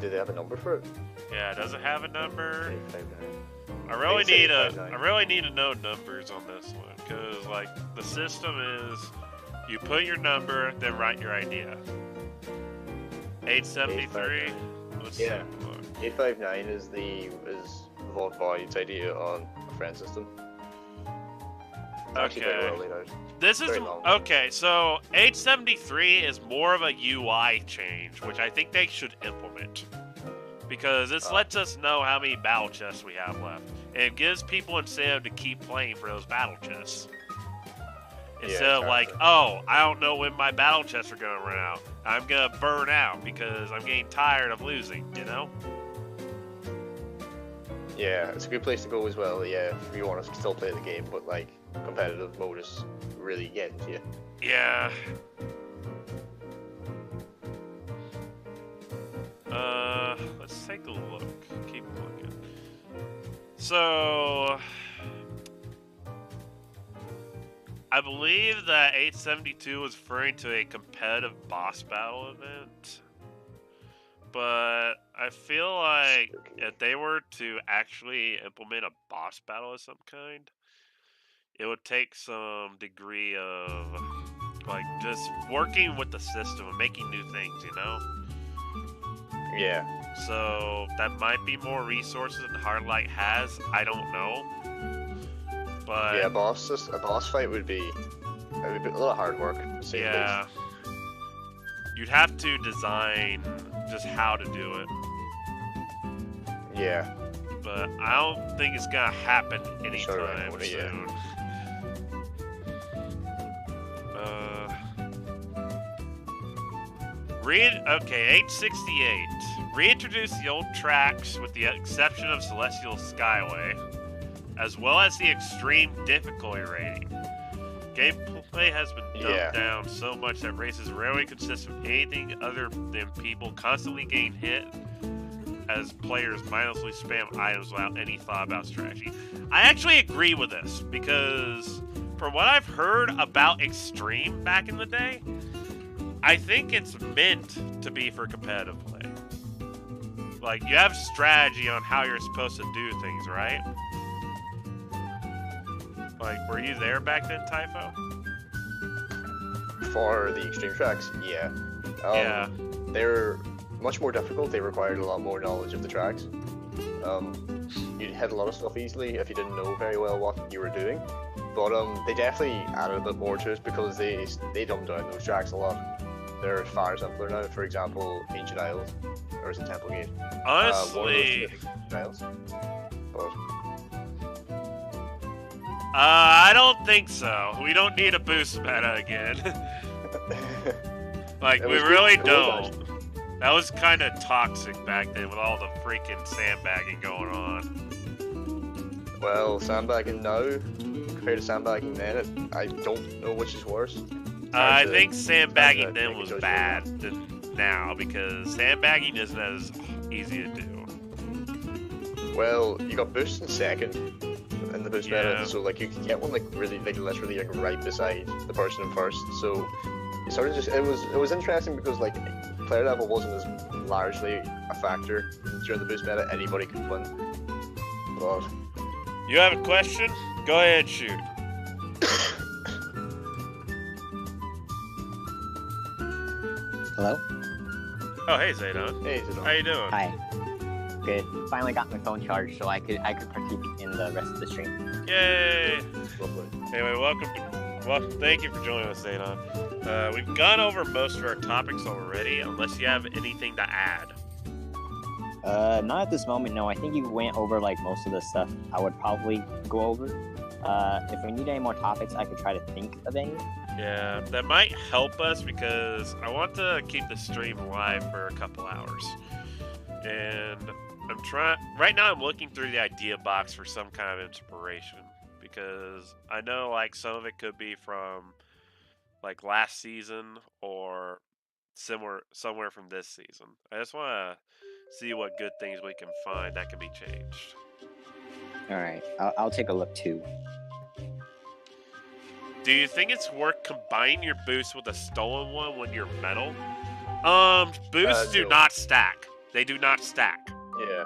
Do they have a number for it? Yeah, does it have a number? 859. I really need to know numbers on this one, because like the system is, you put your number, then write your idea. 873. Let's yeah. 859 is Vault's idea on a friend system. Okay. This is okay. So 873 is more of a UI change, which I think they should implement, because this lets us know how many battle chests we have left, and it gives people incentive to keep playing for those battle chests. Instead of like, oh, I don't know when my battle chests are gonna run out. I'm gonna burn out because I'm getting tired of losing. You know? Yeah, it's a good place to go as well. Yeah, if you want to still play the game, but like competitive modus really getting to you. Yeah. Let's take a look. Keep looking. So, I believe that 872 was referring to a competitive boss battle event. But I feel like if they were to actually implement a boss battle of some kind, it would take some degree of, like, just working with the system and making new things, you know? Yeah. So, that might be more resources than Hardlight has. I don't know. But... yeah, a boss fight would be a little hard work. Yeah. You'd have to design just how to do it. Yeah. But I don't think it's gonna happen anytime soon. Yeah. 868. Reintroduce the old tracks with the exception of Celestial Skyway, as well as the extreme difficulty rating. Gameplay has been dumbed down so much that races rarely consist of anything other than people constantly getting hit as players mindlessly spam items without any thought about strategy. I actually agree with this, because from what I've heard about Extreme back in the day, I think it's meant to be for competitive play. Like, you have strategy on how you're supposed to do things, right? Like, were you there back then, Typho? For the extreme tracks, yeah. Yeah. They were much more difficult. They required a lot more knowledge of the tracks. You'd hit a lot of stuff easily if you didn't know very well what you were doing. But they definitely added a bit more to it because they dumbed down those tracks a lot. They're far simpler now. For example, Ancient Isles, or is it Temple Gate? Honestly, Isles. But I don't think so. We don't need a boost meta again. Like, we really don't. That was kind of toxic back then with all the freaking sandbagging going on. Well, sandbagging now compared to sandbagging then, I don't know which is worse. I think sandbagging then was bad than now because sandbagging isn't as easy to do. Well, you got boost in second in the boost meta, so like you can get one like really like literally like right beside the person in first. So it sort of just it was interesting because like player level wasn't as largely a factor during the boost meta. Anybody could win. But you have a question? Go ahead, shoot. Hello? Oh, hey, Zaydon. hey, Zidane. How you doing? Hi. Good. Finally got my phone charged, so I could partake in the rest of the stream. Yay! Lovely. Anyway, welcome. Well, thank you for joining us, Zaydon. We've gone over most of our topics already, unless you have anything to add. Not at this moment, no. I think you went over like most of the stuff I would probably go over. If we need any more topics, I could try to think of any. Yeah, that might help us because I want to keep the stream live for a couple hours. And I'm trying, right now I'm looking through the idea box for some kind of inspiration because I know like some of it could be from like last season or somewhere from this season. I just want to see what good things we can find that can be changed. All right, I'll take a look too. Do you think it's worth combining your boost with a stolen one when you're metal? Boosts do not stack. They do not stack. Yeah.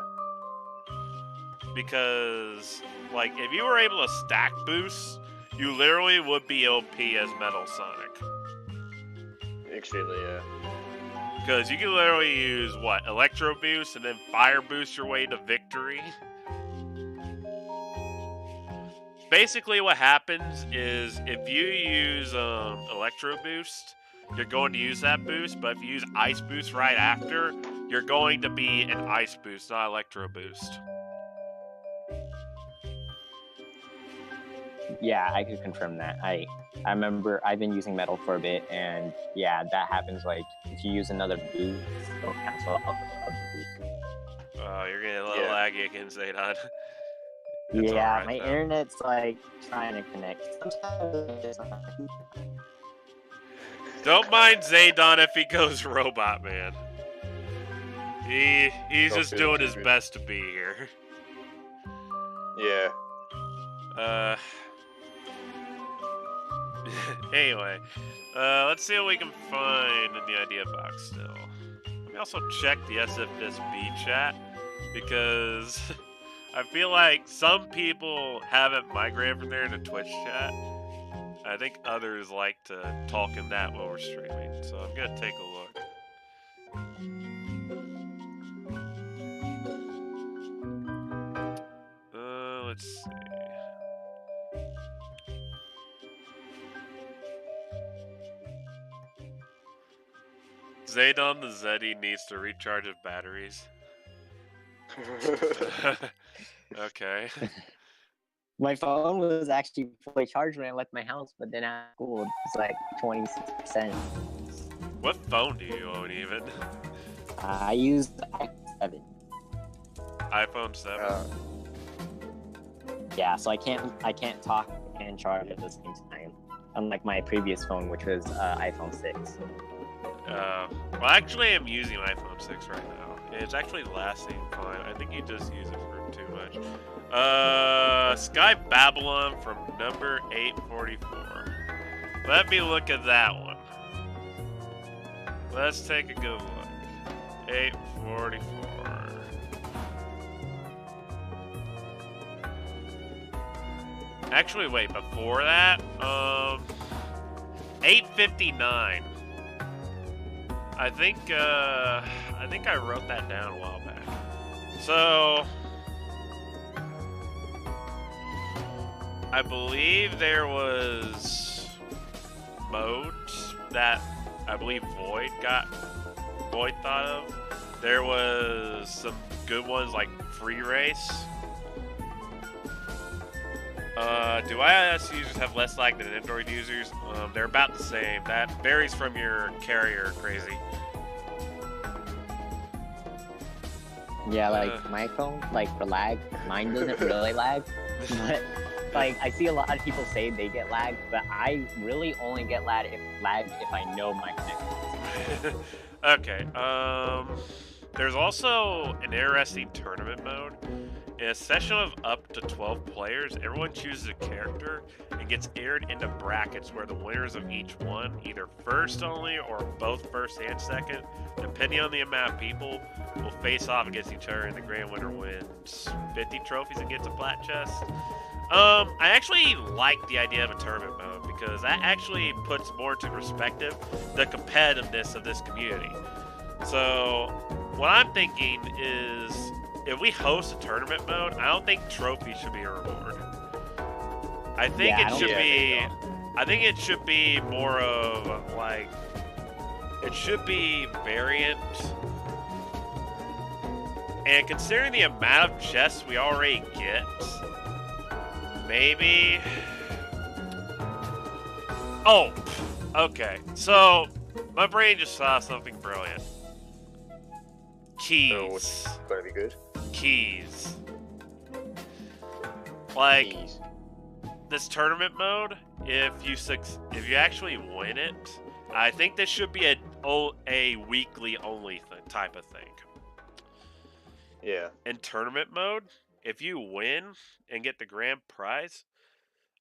Because, like, if you were able to stack boosts, you literally would be OP as Metal Sonic. Extremely, yeah. Because you can literally use, what, Electro Boost and then Fire Boost your way to victory? Basically what happens is if you use Electro Boost, you're going to use that boost, but if you use Ice Boost right after, you're going to be an Ice Boost, not Electro Boost. Yeah, I could confirm that. I remember I've been using metal for a bit, and yeah, that happens. Like if you use another boost, it'll cancel out the boost. Oh, you're getting a little laggy again, Zaydon. Yeah, right, my though. internet's like trying to connect. Sometimes Don't mind Zaydon if he goes robot, man. He's just doing his best to be here. Yeah. Anyway, let's see what we can find in the idea box still. Let me also check the SFSB chat because I feel like some people haven't migrated from there into Twitch chat. I think others like to talk in that while we're streaming, so I'm gonna take a look. Let's see. Zaydon the Zeddy needs to recharge his batteries. Okay. my phone was actually fully charged when I left my house, but then at school it's like 26%. What phone do you own even? I used the iPhone 7. iPhone 7? Yeah, so I can't talk and charge at the same time, unlike my previous phone, which was iPhone 6. Well, actually, I'm using an iPhone 6 right now. It's actually lasting fine. I think you just use it for too much. Sky Babylon from number 844. Let me look at that one. Let's take a good look. 844. Actually, wait, before that, 859. I think I wrote that down a while back. So, I believe there was modes that I believe Void thought of. There was some good ones like Free Race. Do iOS users have less lag than Android users? They're about the same. That varies from your carrier, crazy. Yeah, like my phone, like for lag, mine doesn't really lag. But like I see a lot of people say they get lag, but I really only get lag if I know my connection. Okay. There's also an interesting tournament mode. In a session of up to 12 players, everyone chooses a character and gets aired into brackets where the winners of each one, either first only or both first and second, depending on the amount of people, will face off against each other, and the grand winner wins 50 trophies and gets a flat chest. I actually like the idea of a tournament mode because that actually puts more into perspective the competitiveness of this community. So what I'm thinking is, if we host a tournament mode, I don't think trophies should be a reward. I think it should be more of like, it should be variant. And considering the amount of chests we already get, maybe. Oh, okay. So my brain just saw something brilliant. Keys. So it's gonna be good. Keys. Like Keys. this tournament mode, if you actually win it, I think this should be a weekly only type of thing. Yeah. In tournament mode, if you win and get the grand prize,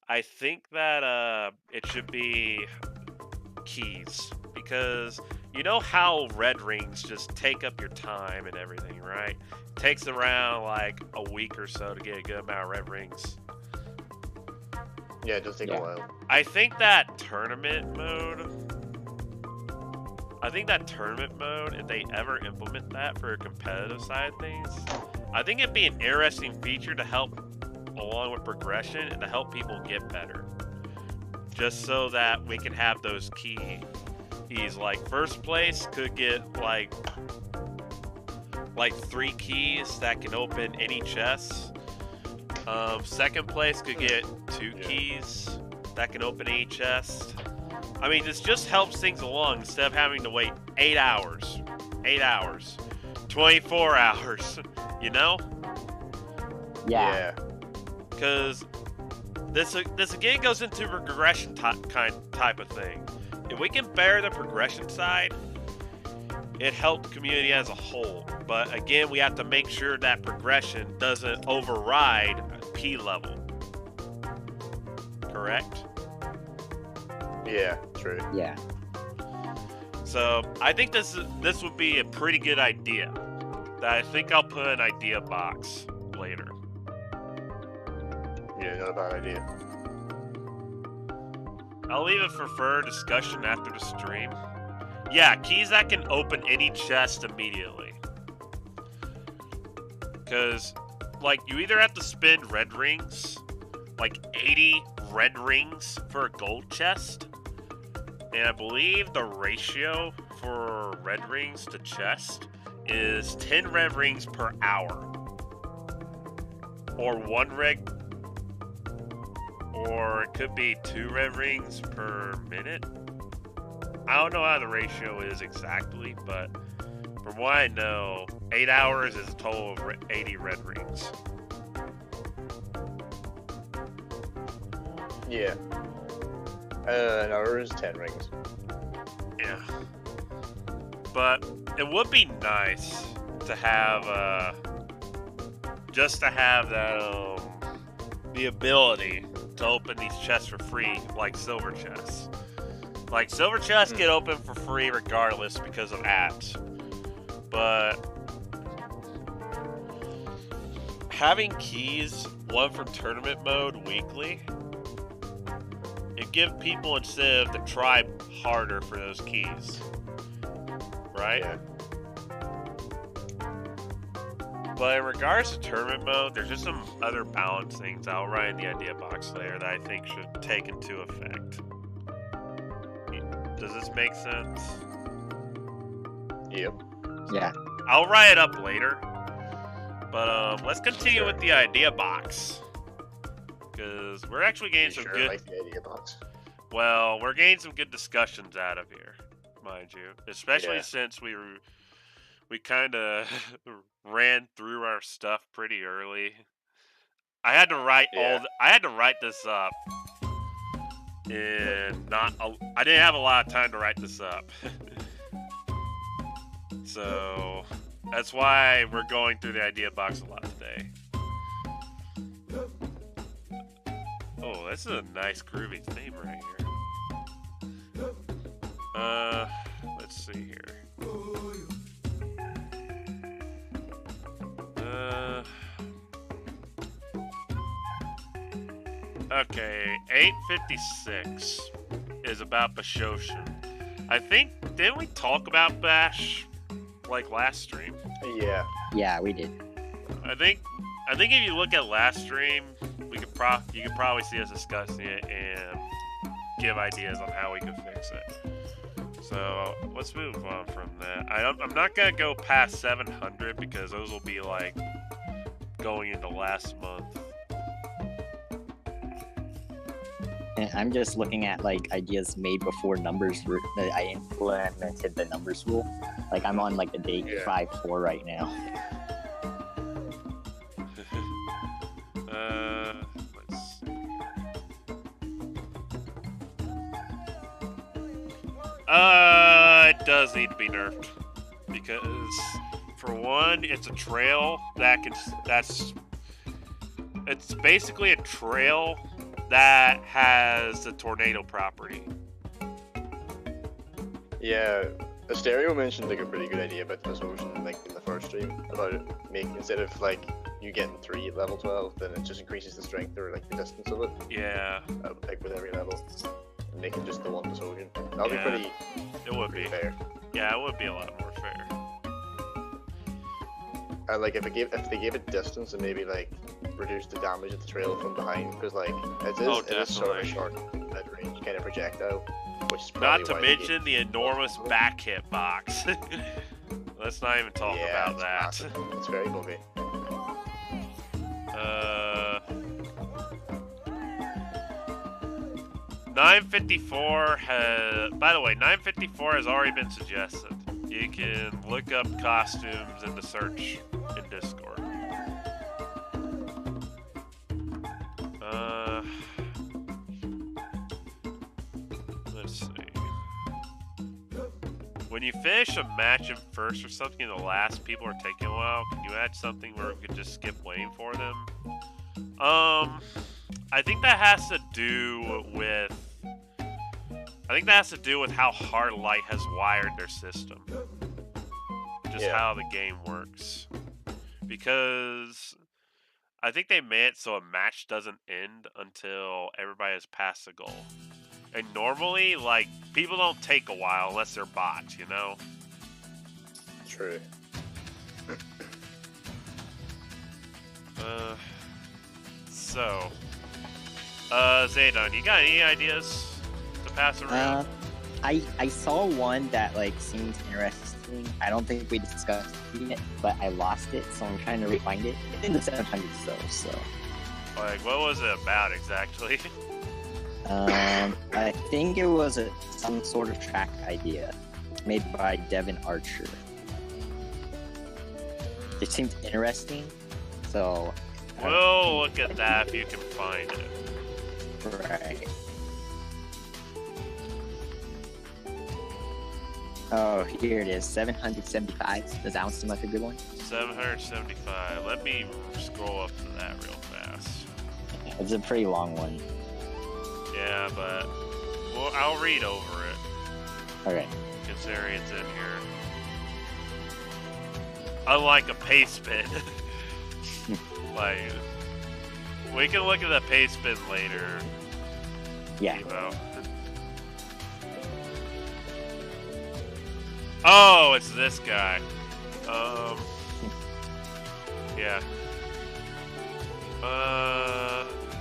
I think that it should be keys, because you know how red rings just take up your time and everything, right? It takes around like a week or so to get a good amount of red rings. Yeah, it does take a while. I think that tournament mode, if they ever implement that for a competitive side of things, I think it'd be an interesting feature to help along with progression and to help people get better. Just so that we can have those keys. Like first place could get like 3 keys that can open any chest. Second place could get 2 keys that can open any chest. I mean, this just helps things along instead of having to wait 8 hours, 24 hours, you know? Yeah. Because this again goes into regression type of thing. If we can bear the progression side, it helps the community as a whole. But again, we have to make sure that progression doesn't override P level. Correct? Yeah, true. Yeah. So I think this would be a pretty good idea. That I think I'll put in an idea box later. Yeah, not a bad idea. I'll leave it for further discussion after the stream. Yeah, keys that can open any chest immediately. Because, like, you either have to spend red rings, like 80 red rings for a gold chest, and I believe the ratio for red rings to chest is 10 red rings per hour. Or 1 red, or it could be 2 red rings per minute. I don't know how the ratio is exactly, but from what I know, 8 hours is a total of 80 red rings. Yeah. An hour is 10 rings. Yeah. But it would be nice to have just to have that the ability to open these chests for free, like silver chests. Like silver chests get open for free regardless because of apps, but having keys, one from tournament mode weekly, it gives people incentive to try harder for those keys, right? Yeah. But in regards to tournament mode, there's just some other balance things I'll write in the idea box layer that I think should take into effect. Does this make sense? Yep. Yeah. I'll write it up later. But let's continue with the idea box. Because we're actually getting some good... like the idea box. Well, we're getting some good discussions out of here, mind you. Especially since we kind of ran through our stuff pretty early. I had to write I had to write this up. And I didn't have a lot of time to write this up. So that's why we're going through the idea box a lot today. Oh, this is a nice groovy theme right here. Let's see here. Okay, 856 is about Bashoshin. I think, didn't we talk about Bash, like, last stream? Yeah. Yeah, we did. I think if you look at last stream, you could probably see us discussing it and give ideas on how we could fix it. So, let's move on from that. I'm not gonna go past 700 because those will be, like, going into last month. I'm just looking at like ideas made before numbers were that I implemented the numbers rule. Like I'm on like the day 5-4 right now. Let's see. It does need to be nerfed because for one, it's a trail it's basically a trail that has the tornado property. Yeah, Asterio mentioned like a pretty good idea about this ocean, like in the first stream, about it making, instead of like you getting 3 at level 12, then it just increases the strength or like the distance of it. Yeah. Like with every level, and making just the one ocean. That'll be pretty. It would be fair. Yeah, it would be a lot more fair. Like if they gave it distance and maybe like reduce the damage of the trail from behind, because like it is sort of a short mid-range kind of projectile, which is probably not to why mention the enormous back hit box. Let's not even talk about that. Massive. It's very buggy. 954 has. By the way, 954 has already been suggested. You can look up costumes in the search in Discord. Let's see. When you finish a match in first or something, the last people are taking a while. Can you add something where we could just skip waiting for them? I think that has to do with. I think that has to do with how Hard Light has wired their system. Just how the game works. Because I think they made it so a match doesn't end until everybody has passed the goal. And normally, like, people don't take a while unless they're bots, you know? True. Zaydon, you got any ideas to pass around? I saw one that like seemed interesting. I don't think we discussed it, but I lost it, so I'm trying to refind it. It's in the 700s though, so. Like, what was it about exactly? I think it was some sort of track idea made by Devin Archer. It seemed interesting, so. We'll look at that if you can find it. Right. Oh, here it is. 775. Does that one seem like a good one? 775. Let me scroll up to that real fast. It's a pretty long one. Yeah, but well, I'll read over it. Okay. Considering it's in here. Unlike a paste spin. Like, we can look at the paste spin later. Yeah. Evo. Oh, it's this guy. Yeah.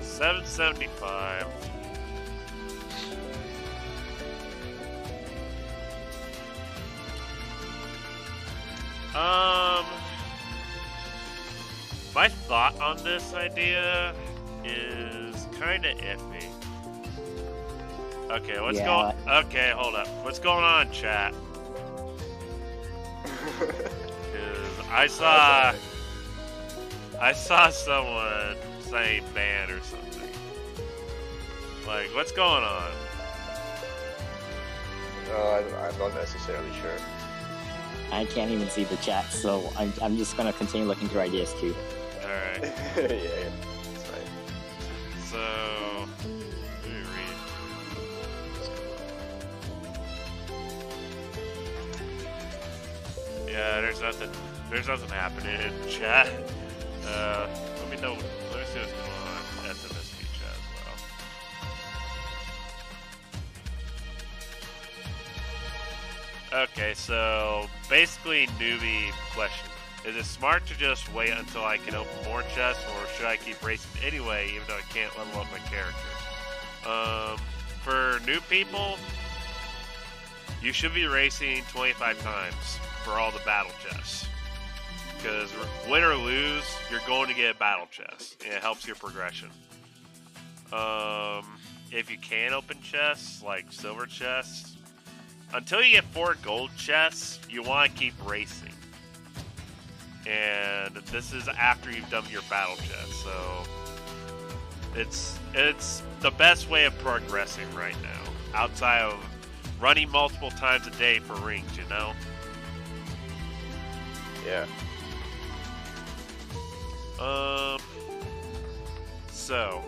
775. My thought on this idea is kind of iffy. Okay, what's going? Okay, hold up. What's going on, chat? I saw someone saying ban or something. Like, what's going on? I'm not necessarily sure. I can't even see the chat, so I'm just gonna continue looking through ideas too. Alright. Yeah, it's fine. So, let me read. Yeah, there's nothing happening in chat. Let me see what's going on at the MSP chat as well. Okay, so basically newbie question. Is it smart to just wait until I can open more chests, or should I keep racing anyway, even though I can't level up my character? For new people, you should be racing 25 times for all the battle chests. Because win or lose, you're going to get a battle chest. And it helps your progression. If you can open chests, like silver chests, until you get 4 gold chests, you want to keep racing. And this is after you've done your battle chest, so it's the best way of progressing right now, outside of running multiple times a day for rings, you know? Yeah. So,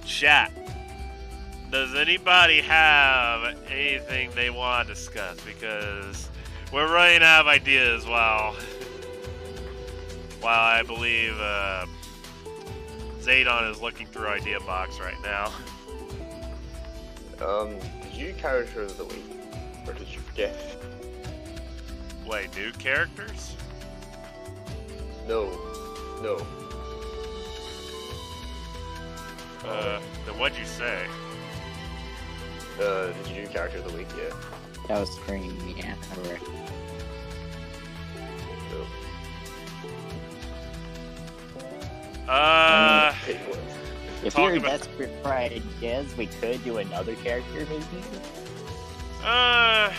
chat, does anybody have anything they want to discuss? Because we're running out of ideas while I believe Zaydon is looking through idea box right now. Did you character of the week? Or did you forget? Wait, new characters? No. Then what'd you say? Did you do character of the week? Yeah. That was screen, yeah. Alright. If you're desperate for ideas, we could do another character, maybe? I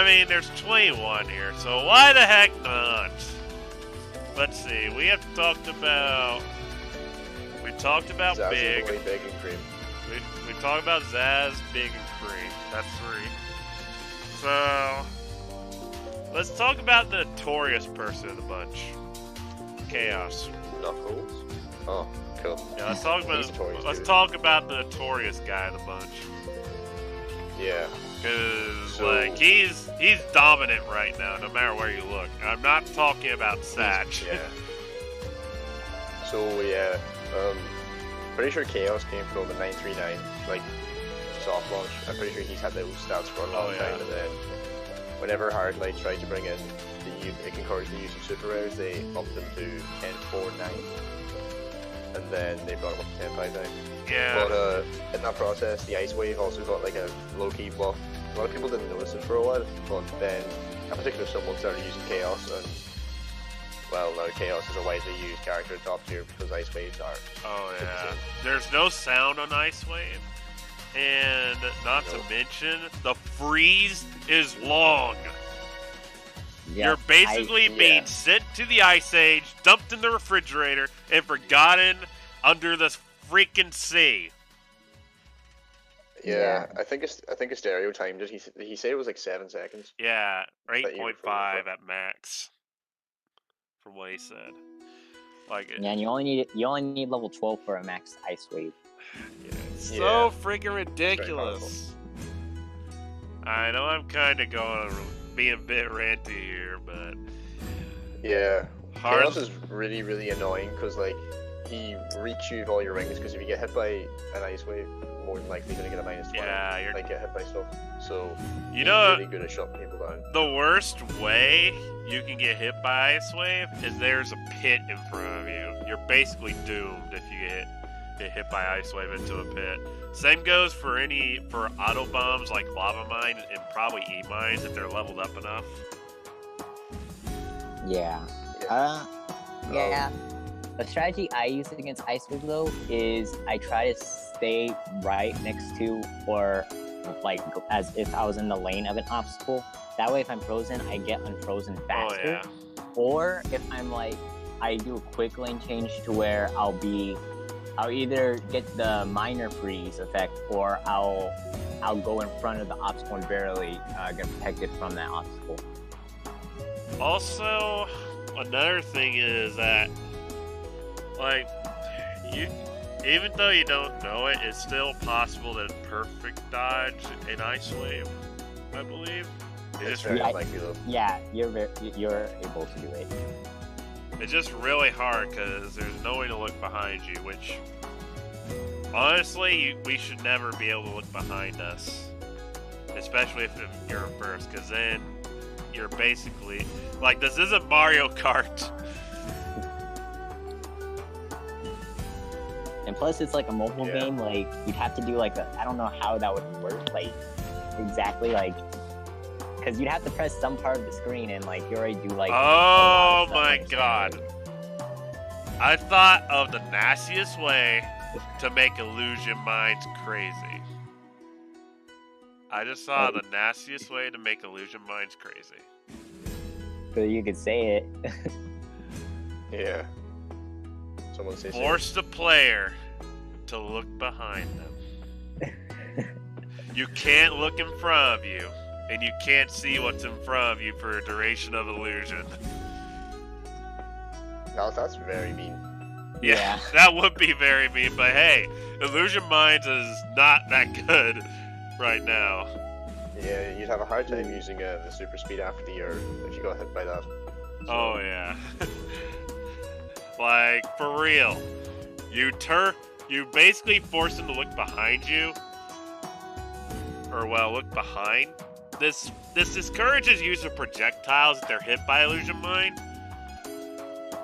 mean, there's 21 here, so why the heck not? Let's see, we talked about Zaz, Big. Big and Cream. We talked about Zaz, Big, and Cream. That's 3. So, let's talk about the notorious person of the bunch. Chaos. Knuckles? Oh, cool. Yeah, let's talk about the notorious guy of the bunch. Yeah. Cause like he's dominant right now, no matter where you look. I'm not talking about Satch. Yeah. So yeah, pretty sure Chaos came from a 939, like soft launch. I'm pretty sure he's had those stats for a long time, and then whenever Hardlight tried to bring in it encouraged the use of super rares, they upped them to 1049, and then they brought them up to 1059. Yeah. But in that process, the Ice Wave also got like a low-key buff. A lot of people didn't notice it for a while, but then a particular someone started using Chaos, and well, now Chaos is a widely used character top tier because Ice Waves are. Oh yeah. There's no sound on Ice Wave, and not to mention the freeze is long. Yeah, You're basically being sent to the Ice Age, dumped in the refrigerator, and forgotten under the freaking sea. Yeah, I think a stereo timed it. He said it was like 7 seconds. Yeah, or That you were 8.5 at max, from what he said. Like, Yeah, and you only need level 12 for a max ice wave. Yeah, it's so freaking ridiculous. I know I'm kind of being a bit ranty here, but yeah, Chaos is really, really annoying because like he reaches you with all your rings. Because if you get hit by an ice wave, more than likely you're gonna get a -20. Yeah, you're like get hit by stuff. So you know, really good at shutting people down. The worst way you can get hit by ice wave is there's a pit in front of you. You're basically doomed if you get hit by ice wave into a pit. Same goes for auto bombs like lava mine and probably E mines if they're leveled up enough. Yeah. Yeah. A strategy I use against ice wave though is I try to stay right next to, or like as if I was in the lane of an obstacle. That way, if I'm frozen, I get unfrozen faster. Oh, yeah. Or if I'm like, I do a quick lane change to where I'll either get the minor freeze effect, or I'll go in front of the obstacle and barely get protected from that obstacle. Also, another thing is that, like, even though you don't know it, it's still possible to perfect dodge an ice wave, I believe. It's very unlikely though. Yeah, you're able to do it. It's just really hard because there's no way to look behind you, which, honestly, we should never be able to look behind us. Especially if you're in first, because then you're basically, like, this isn't Mario Kart. And plus, it's like a mobile game, like, you'd have to do like I don't know how that would work, like, exactly, like, because you'd have to press some part of the screen and like you already do like. Oh my god! I thought of the nastiest way to make illusion mines crazy. I just saw the nastiest way to make illusion mines crazy. So you could say it. Yeah. Someone say force the player to look behind them. You can't look in front of you. And you can't see what's in front of you for a duration of illusion. No, that's very mean. Yeah, that would be very mean, but hey, Illusion Mines is not that good right now. Yeah, you'd have a hard time using the super speed after the air if you got hit by that. So. Oh yeah. Like, for real. You basically force them to look behind you. Or, well, look behind. This discourages use of projectiles if they're hit by illusion mine,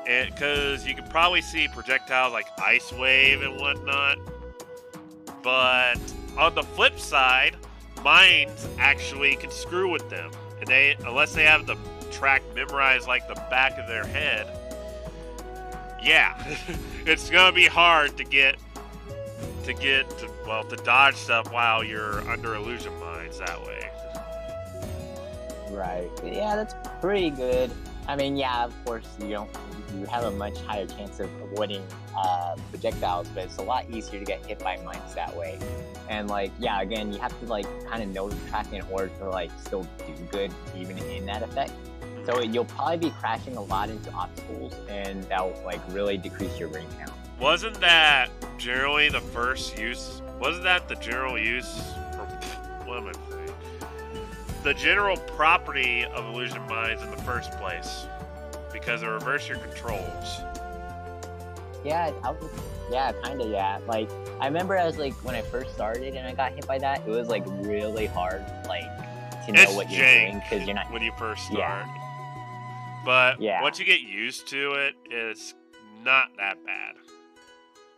and because you can probably see projectiles like ice wave and whatnot. But on the flip side, mines actually can screw with them, and unless they have the track memorized like the back of their head, yeah, it's gonna be hard to dodge stuff while you're under illusion mines that way. Right. Yeah, that's pretty good. I mean, yeah, of course you have a much higher chance of avoiding projectiles, but it's a lot easier to get hit by mines that way. And like, yeah, again, you have to like kind of know the track in order to like still do good even in that effect. So you'll probably be crashing a lot into obstacles, and that'll like really decrease your ring count. Wasn't that generally the first use? Wasn't that the general use? What am I saying? The general property of illusion mines in the first place, because they reverse your controls. Yeah, kind of, yeah. Like, I remember when I first started and I got hit by that, it was like really hard, like, to know what you're doing, because you're not. When you first start. Yeah. But yeah. Once you get used to it, it's not that bad.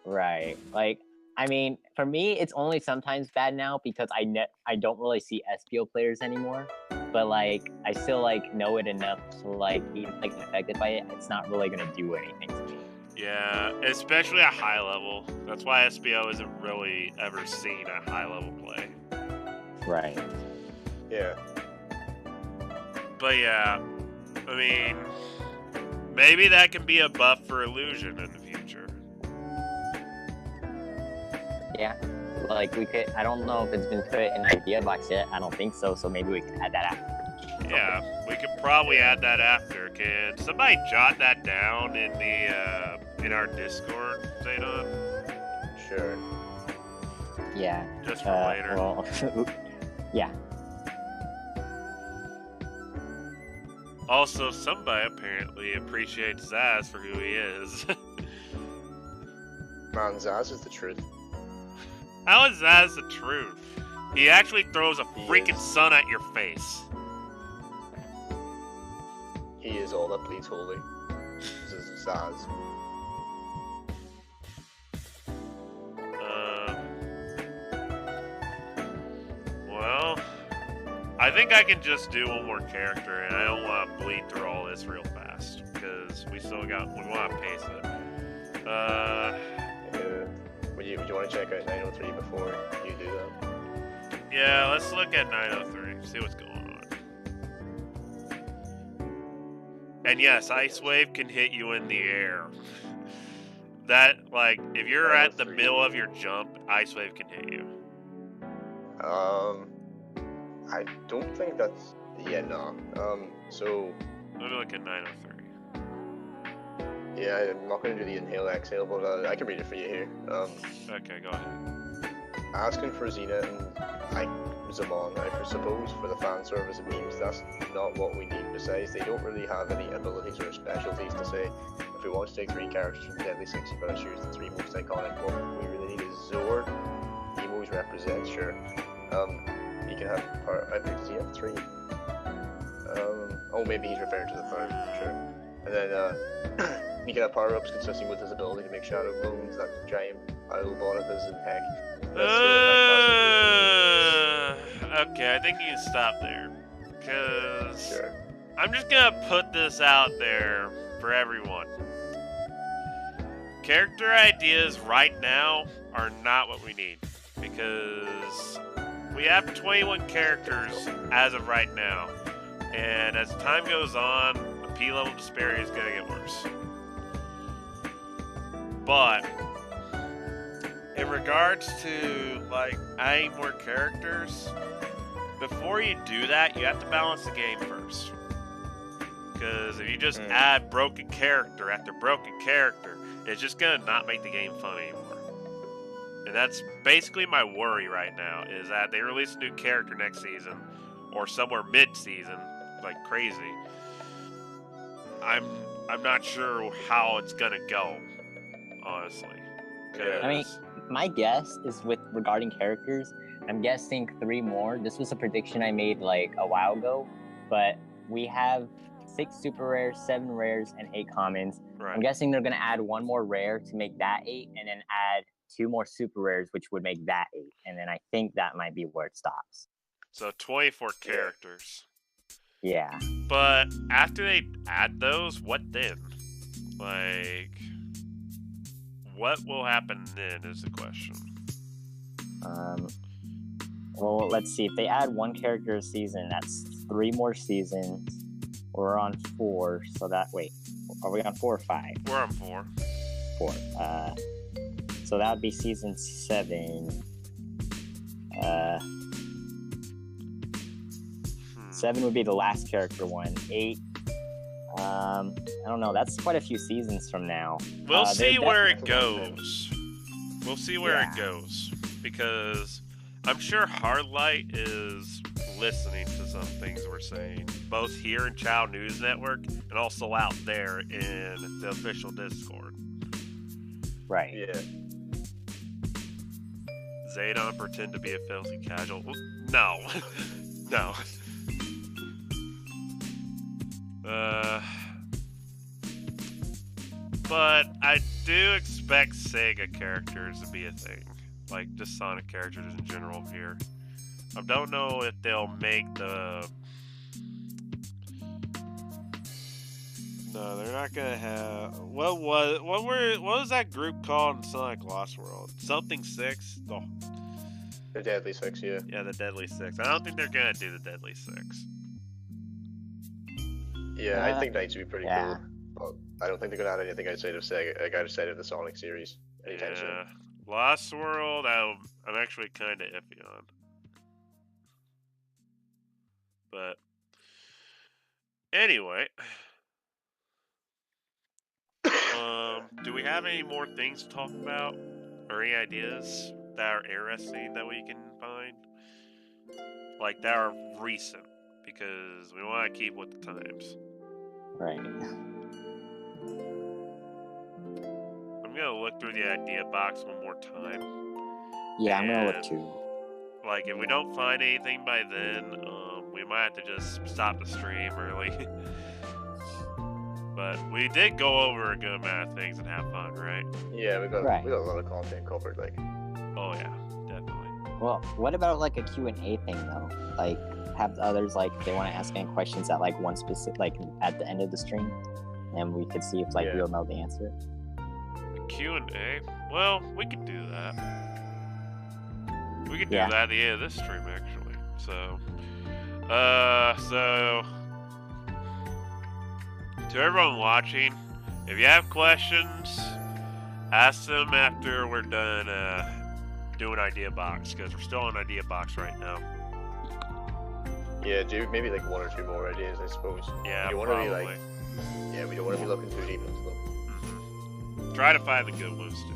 Right. Like, I mean, for me, it's only sometimes bad now because I don't really see SPO players anymore. But like, I still like know it enough to like even like affected by it. It's not really gonna do anything to me. Yeah, especially at high level. That's why SPO isn't really ever seen at high level play. Right. Yeah. But yeah, I mean, maybe that can be a buff for illusion in the future. Yeah. like we could. I don't know if it's been put in the idea box yet. I don't think so. So maybe we can add that after. Yeah, we could probably add that after. Can somebody jot that down in the in our Discord, Zayden? Sure. Yeah. Just for later. Well, yeah. Also, somebody apparently appreciates Zaz for who he is. Man, Zaz is the truth. How is Zaz the truth? He actually throws a freaking is. sun at your face. He is all that bleeds holy. This is Zaz. Well, I think I can just do one more character, and I don't want to bleed through all this real fast because we want to pace it. Would you want to check out 903 before you do that? Yeah, let's look at 903. See what's going on. And yes, Ice Wave can hit you in the air. That, like, if you're at the middle of your jump, Ice Wave can hit you. I don't think that's... Yeah, no. So... Let me look at 903. Yeah, I'm not going to do the inhale exhale, but I can read it for you here. Okay, go ahead. Asking for Xena and Zaman, I suppose, for the fan service it means that's not what we need. Besides, they don't really have any abilities or specialties to say. If we want to take 3 characters from Deadly Six, you've got to choose the 3 most iconic. What we really need is Zord. Emo's represent, sure. He can have does he have 3? Oh, maybe he's referring to the 3rd, sure. And then he can have power-ups consisting with his ability to make shadow clones, that giant idol bot of his, and heck. Okay, I think you can stop there. Because Sure. I'm just going to put this out there for everyone. Character ideas right now are not what we need. Because we have 21 characters as of right now. And as time goes on, the P-level disparity is going to get worse. But in regards to, like, adding more characters, before you do that, you have to balance the game first. Because if you just add broken character after broken character, it's just going to not make the game fun anymore. And that's basically my worry right now, is that they release a new character next season, or somewhere mid-season, like crazy. I'm not sure how it's going to go, honestly. I mean, my guess is regarding characters, I'm guessing 3 more. This was a prediction I made like a while ago, but we have 6 super rares, 7 rares, and 8 commons. Right. I'm guessing they're gonna add 1 more rare to make that 8, and then add 2 more super rares, which would make that 8. And then I think that might be where it stops. So 24 characters. Yeah. But after they add those, what then? Like, what will happen then is the question. Well, let's see. If they add 1 character a season, that's 3 more seasons. We're on 4, so that... Wait, are we on 4 or 5? We're on 4. 4. So that would be season 7. 7 would be the last character one. 8... I don't know. That's quite a few seasons from now. We'll see where it goes. We'll see where it goes. Because I'm sure Hardlight is listening to some things we're saying, both here in Chao News Network and also out there in the official Discord. Right. Yeah. Zaydon pretend to be a filthy casual. No. No. But I do expect Sega characters to be a thing. Like, just Sonic characters in general here. I don't know if they'll make the... No, they're not gonna have... What was that group called in Sonic Lost World? Something 6? The Deadly Six, yeah. Yeah, the Deadly 6. I don't think they're gonna do the Deadly 6. Yeah, I think Knights would be pretty cool. But I don't think they're gonna add anything outside of Sega, like outside of the Sonic series anytime soon. Lost World, I'm actually kind of iffy on. But anyway, do we have any more things to talk about, or any ideas that are interesting that we can find, like that are recent, because we want to keep with the times. Right. I'm gonna look through the idea box one more time. Yeah, I'm gonna look too. Like, if we don't find anything by then, we might have to just stop the stream early. But we did go over a good amount of things and have fun, right? Yeah, we got Right. a lot of content covered. Like, Oh yeah, definitely. Well, what about like a Q&A thing though? Like, have others like they want to ask any questions at like one specific, like at the end of the stream, and we could see if like Yeah. we'll know the answer. Q&A? Well, we could do that. We could do Yeah. that at the end of this stream, actually. So, to everyone watching, if you have questions, ask them after we're done doing Idea Box, because we're still on Idea Box right now. yeah, do maybe like one or two more ideas, I suppose. Yeah, you probably. want to be like, yeah, we don't want to be looking too deep into them. Try to find the good ones too.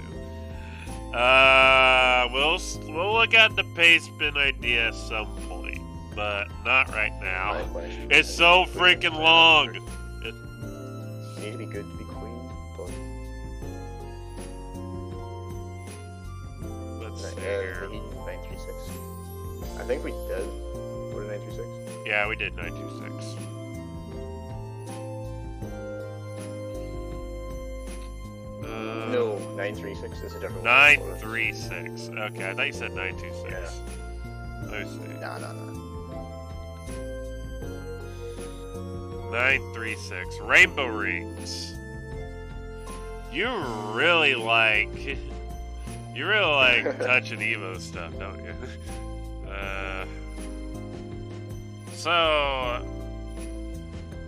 We'll look at the pace spin idea at some point, but not right now. My question It's is, so who freaking gets long. You need to be good to be queen, but Let's see yeah, here. 936. I think we did. What did 936? Yeah, we did 926. No, 936 is a different one. 936. Okay, I thought you said 926. Yeah. Let me see. Nah. 936. Rainbow rings. You really like touching Evo stuff, don't you? So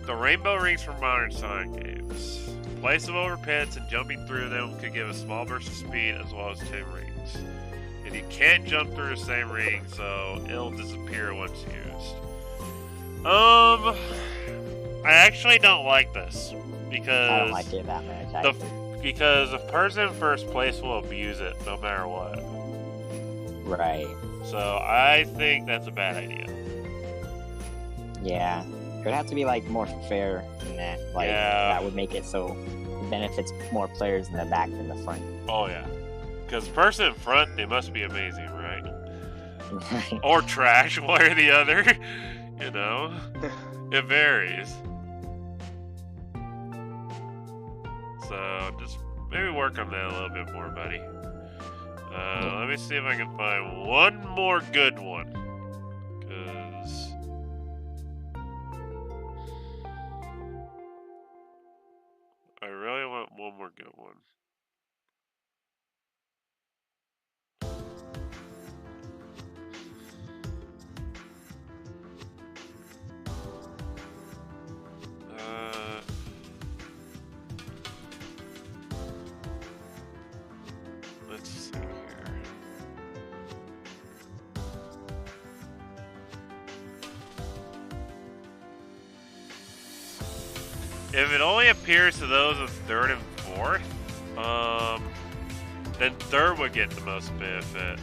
the rainbow rings from modern Sonic games. Place them over pits and jumping through them could give a small burst of speed as well as 10 rings. And you can't jump through the same ring, so it'll disappear once used. I actually don't like this because I don't like it that much. because the person in first place will abuse it no matter what. Right. So I think that's a bad idea. Yeah. It would have to be like more fair than that. Like that would make it so it benefits more players in the back than the front. Oh yeah, because the person in front, they must be amazing, right? Right. Or trash, one or the other. You know, it varies. So just maybe work on that a little bit more, buddy. Let me see if I can find one more good one. Cause I really want one more good one. Let's see here. If it only appears to those in third and fourth, then third would get the most benefit.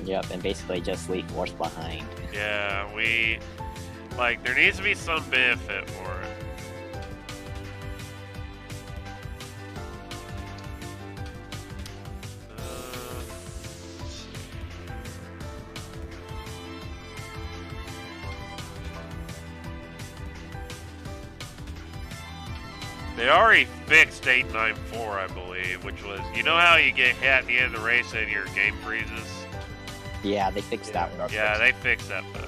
Yep, and basically just leave fourth behind. Yeah, there needs to be some benefit for it. They already fixed 894, I believe, which was, you know how you get hit at the end of the race and your game freezes? Yeah, they fixed that one. Yeah, they fixed that bug.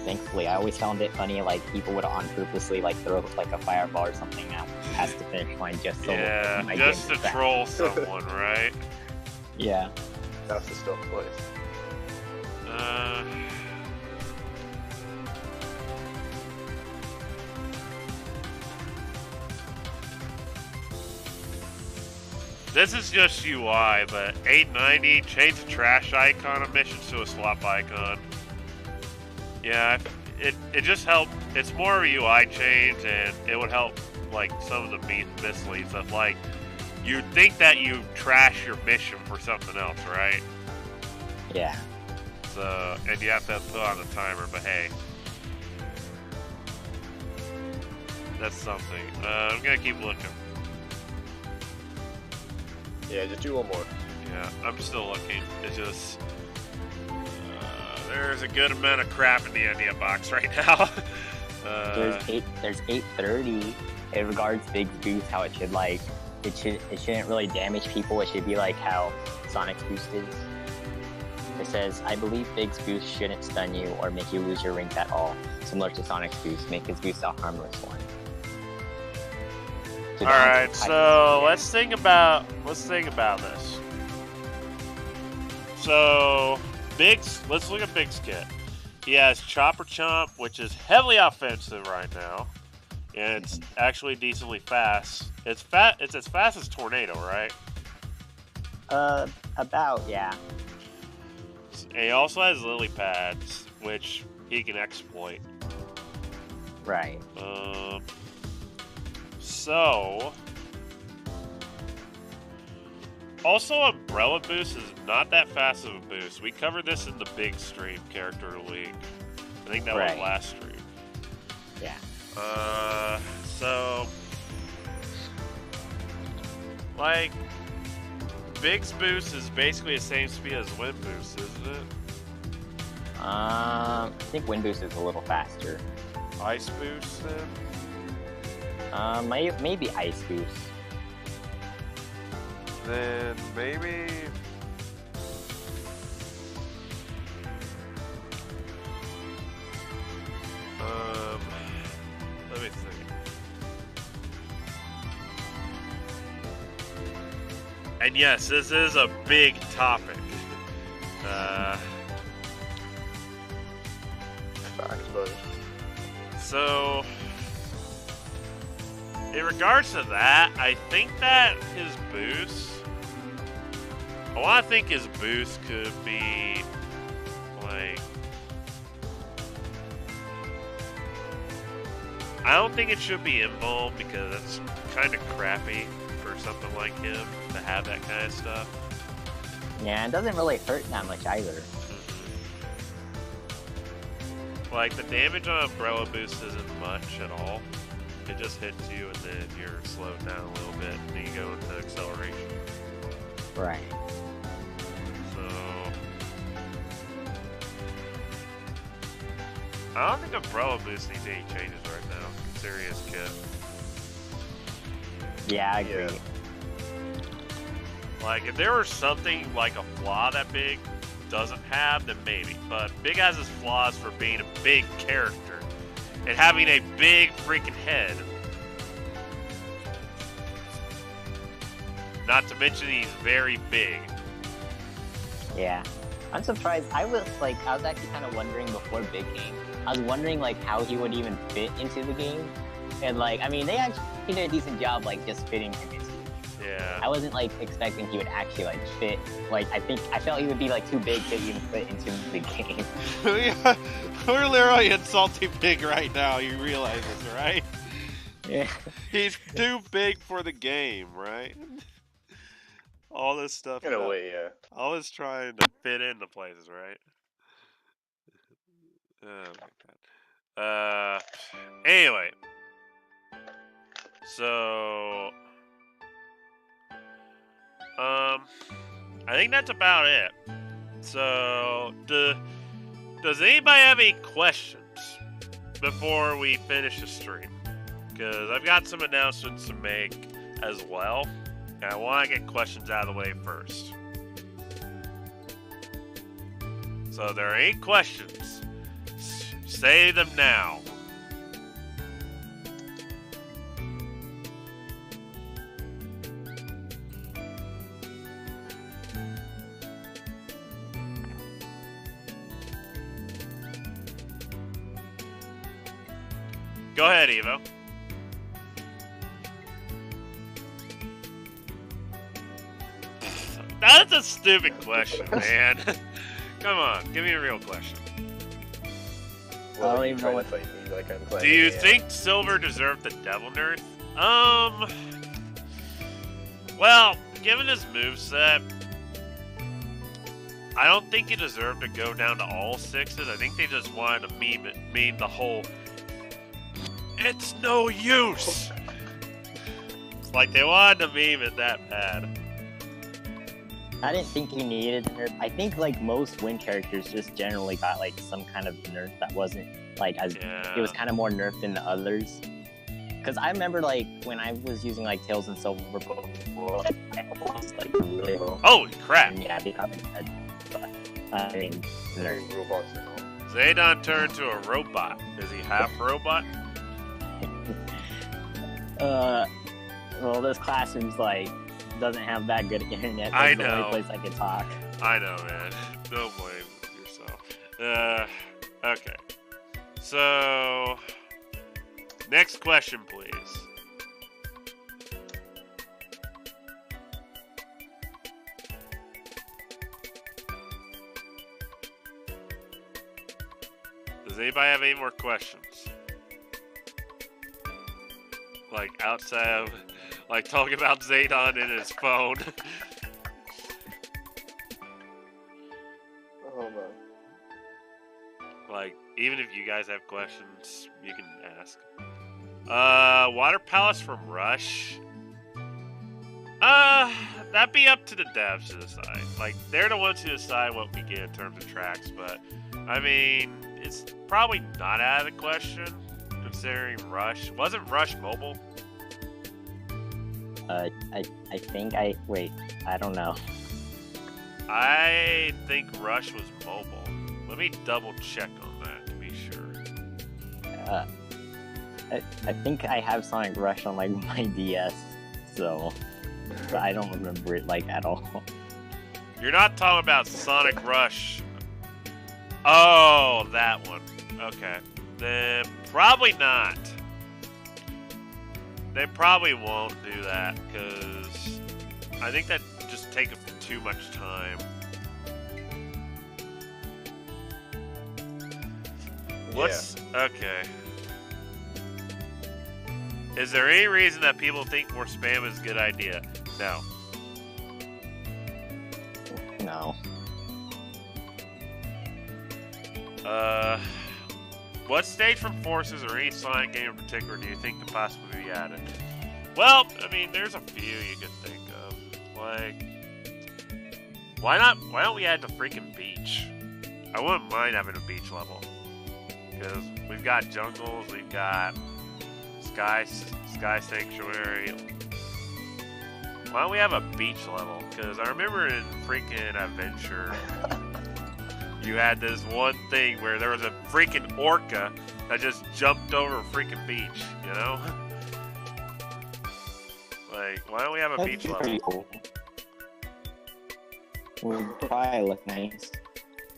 Thankfully, I always found it funny, like, people would on purposely, like, throw, like, a fireball or something out past the finish line just so... Yeah, my just game to was troll someone, right? Yeah. That's the stuff, boys. This is just UI, but 890, change the trash icon of missions to a swap icon. Yeah, it just helped. It's more of a UI change, and it would help, like, some of the misleads of, like, you'd think that you trash your mission for something else, right? Yeah. So, and you have to put on the timer, but hey. That's something. I'm gonna keep looking. Yeah, just do one more. Yeah, I'm still looking. It's just... there's a good amount of crap in the idea box right now. There's 830. It regards Big's boost, how it should, like... It shouldn't really damage people. It should be like how Sonic's boost is. It says, I believe Big's boost shouldn't stun you or make you lose your rings at all. Similar to Sonic's boost, make his boost a harmless one. Alright, so let's think about this. So let's look at Big's kit. He has Chopper Chomp, which is heavily offensive right now. And it's actually decently fast. It's as fast as Tornado, right? About, yeah. And he also has Lily Pads, which he can exploit. Right. So... Also, Umbrella Boost is not that fast of a boost. We covered this in the big stream, Character League. I think that was last stream. Yeah. So... Like... Big's boost is basically the same speed as Wind Boost, isn't it? I think Wind Boost is a little faster. Ice Boost, then? Maybe Ice Boost. Then maybe... Let me think. And yes, this is a big topic. Facts, buddy. So, in regards to that, I think that his boost... I want to think his boost could be, like... I don't think it should be invuln because it's kind of crappy for something like him to have that kind of stuff. Yeah, it doesn't really hurt that much either. Like, the damage on Umbrella Boost isn't much at all. It just hits you and then you're slowed down a little bit and then you go into acceleration. Right. So... I don't think Umbrella Boost needs any changes right now, considering his kit. Yeah, I agree. Yeah. Like, if there was something like a flaw that Big doesn't have, then maybe. But Big has his flaws for being a big character and having a big freaking head. Not to mention he's very big. Yeah. I'm surprised. I was actually kind of wondering before Big came. I was wondering, like, how he would even fit into the game. And, like, I mean, they actually did a decent job, like, just fitting him into it. Yeah. I wasn't, like, expecting he would actually, like, fit. Like, I felt he would be, like, too big to even fit into the game. Yeah, we're literally insulting Big right now, you realize this, right? Yeah. He's too big for the game, right? All this stuff. In a way, yeah. Always trying to fit into places, right? Oh my god. Anyway. So... I think that's about it. So, does anybody have any questions before we finish the stream? Because I've got some announcements to make as well, and I want to get questions out of the way first. So, if there are any questions, say them now. Go ahead, Evo. stupid question, man. Come on, give me a real question. Well, I don't you even try know to what- fight me like I'm playing. Do you yeah. think Silver deserved the Devil Nerf? Well, given his moveset, I don't think he deserved to go down to all 6s. I think they just wanted to meme the whole, it's no use! Like, they wanted to meme it that bad. I didn't think he needed a nerf. I think like most win characters just generally got like some kind of nerf that wasn't like as Yeah. it was kind of more nerfed than the others. Because I remember like when I was using like Tails and Silver before, I almost like really low. Holy crap! Yeah, because but I mean nerf. Robots and all. Zaydon turned to a robot. Is he half robot? Well, this classroom's like doesn't have that good internet. That's I the know. only place I can talk. I know, man. Don't blame yourself. Okay. So, next question, please. Does anybody have any more questions? Like outside of, like talking about Zaydon in his phone. Oh man. Like, even if you guys have questions, you can ask. Water Palace from Rush. That'd be up to the devs to decide. Like, they're the ones who decide what we get in terms of tracks, but, I mean, it's probably not out of the question, considering Rush. Wasn't Rush mobile? I think wait, I don't know. I think Rush was mobile. Let me double check on that to be sure. I think I have Sonic Rush on like my DS, so but I don't remember it like at all. You're not talking about Sonic Rush. Oh, that one. Okay. Then probably not. They probably won't do that because I think that just takes too much time. What's okay? Is there any reason that people think more spam is a good idea? No. No. What stage from Forces or any Sonic game in particular do you think could possibly be added? Well, I mean, there's a few you could think of. Like, why don't we add the freaking beach? I wouldn't mind having a beach level. Because we've got jungles, we've got Sky Sanctuary. Why don't we have a beach level? Because I remember in freaking Adventure, you had this one thing where there was a freaking orca that just jumped over a freaking beach, you know? Like, why don't we have a That'd beach be level? pretty cool. Would probably look nice.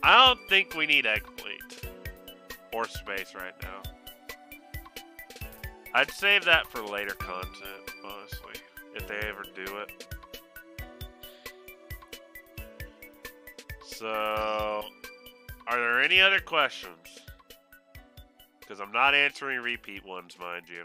I don't think we need egg plate or space right now. I'd save that for later content, honestly, if they ever do it. So, are there any other questions? Because I'm not answering repeat ones, mind you.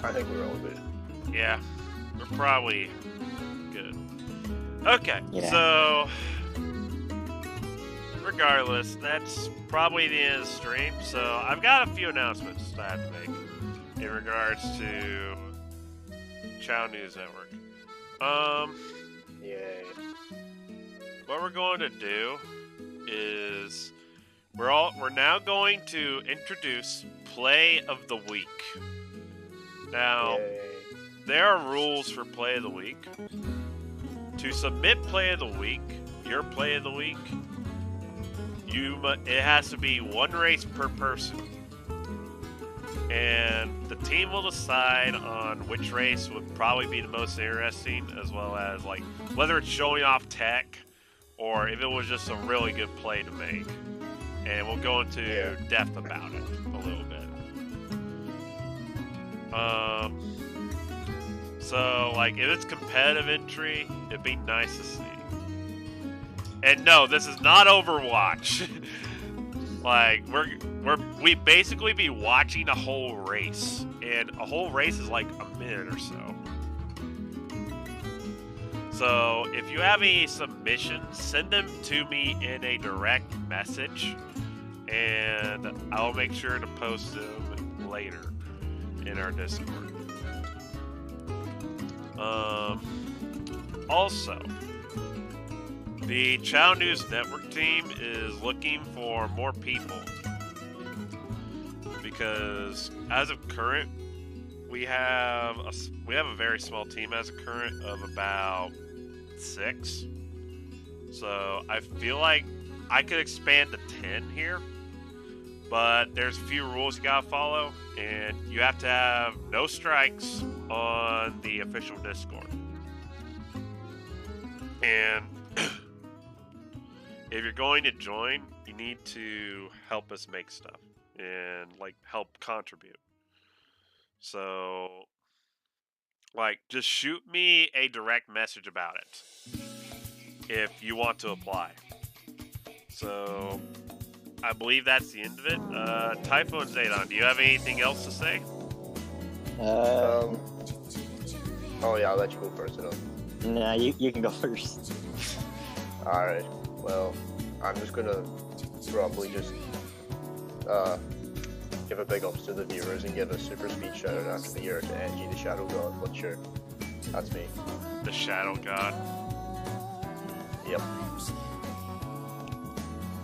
I think we're all good. Yeah, we're probably good. Okay, Yeah. so regardless, that's probably the end of the stream. So I've got a few announcements I have to make in regards to Chao News Network. Yay. What we're going to do is we're now going to introduce Play of the Week. Now, Yay. there are rules for Play of the Week. To submit Play of the Week, you your play of the week, it has to be one race per person. And the team will decide on which race would probably be the most interesting, as well as like whether it's showing off tech or if it was just a really good play to make. And we'll go into depth about it a little bit. So like if it's competitive entry, it'd be nice to see. And no, this is not Overwatch. Like we basically be watching a whole race, and a whole race is like a minute or so. So if you have any submissions, send them to me in a direct message, and I'll make sure to post them later in our Discord. Also, the Chao News Network team is looking for more people because as of current, we have a very small team as of current of about 6. So I feel like I could expand to 10 here, but there's a few rules you gotta follow, and you have to have no strikes on the official Discord. And if you're going to join, you need to help us make stuff and like help contribute. So like just shoot me a direct message about it if you want to apply. So I believe that's the end of it. Typhoon Zadon, do you have anything else to say? Oh yeah, I'll let you go first. Nah, you can go first. Alright, well, I'm just gonna probably just give a big ups to the viewers and give a super speed shout out after the year to Angie, the Shadow God, but sure, that's me. The Shadow God? Yep.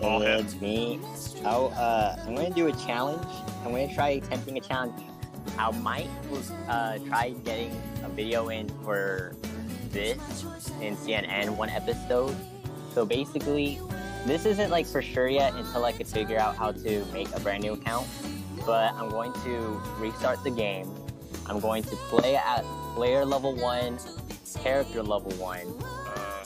And it's me. I'm gonna do a challenge. I'm gonna try attempting a challenge. I might try getting a video in for this in CNN one episode. So basically, this isn't like for sure yet until I could figure out how to make a brand new account. But I'm going to restart the game. I'm going to play at player level 1, character level 1,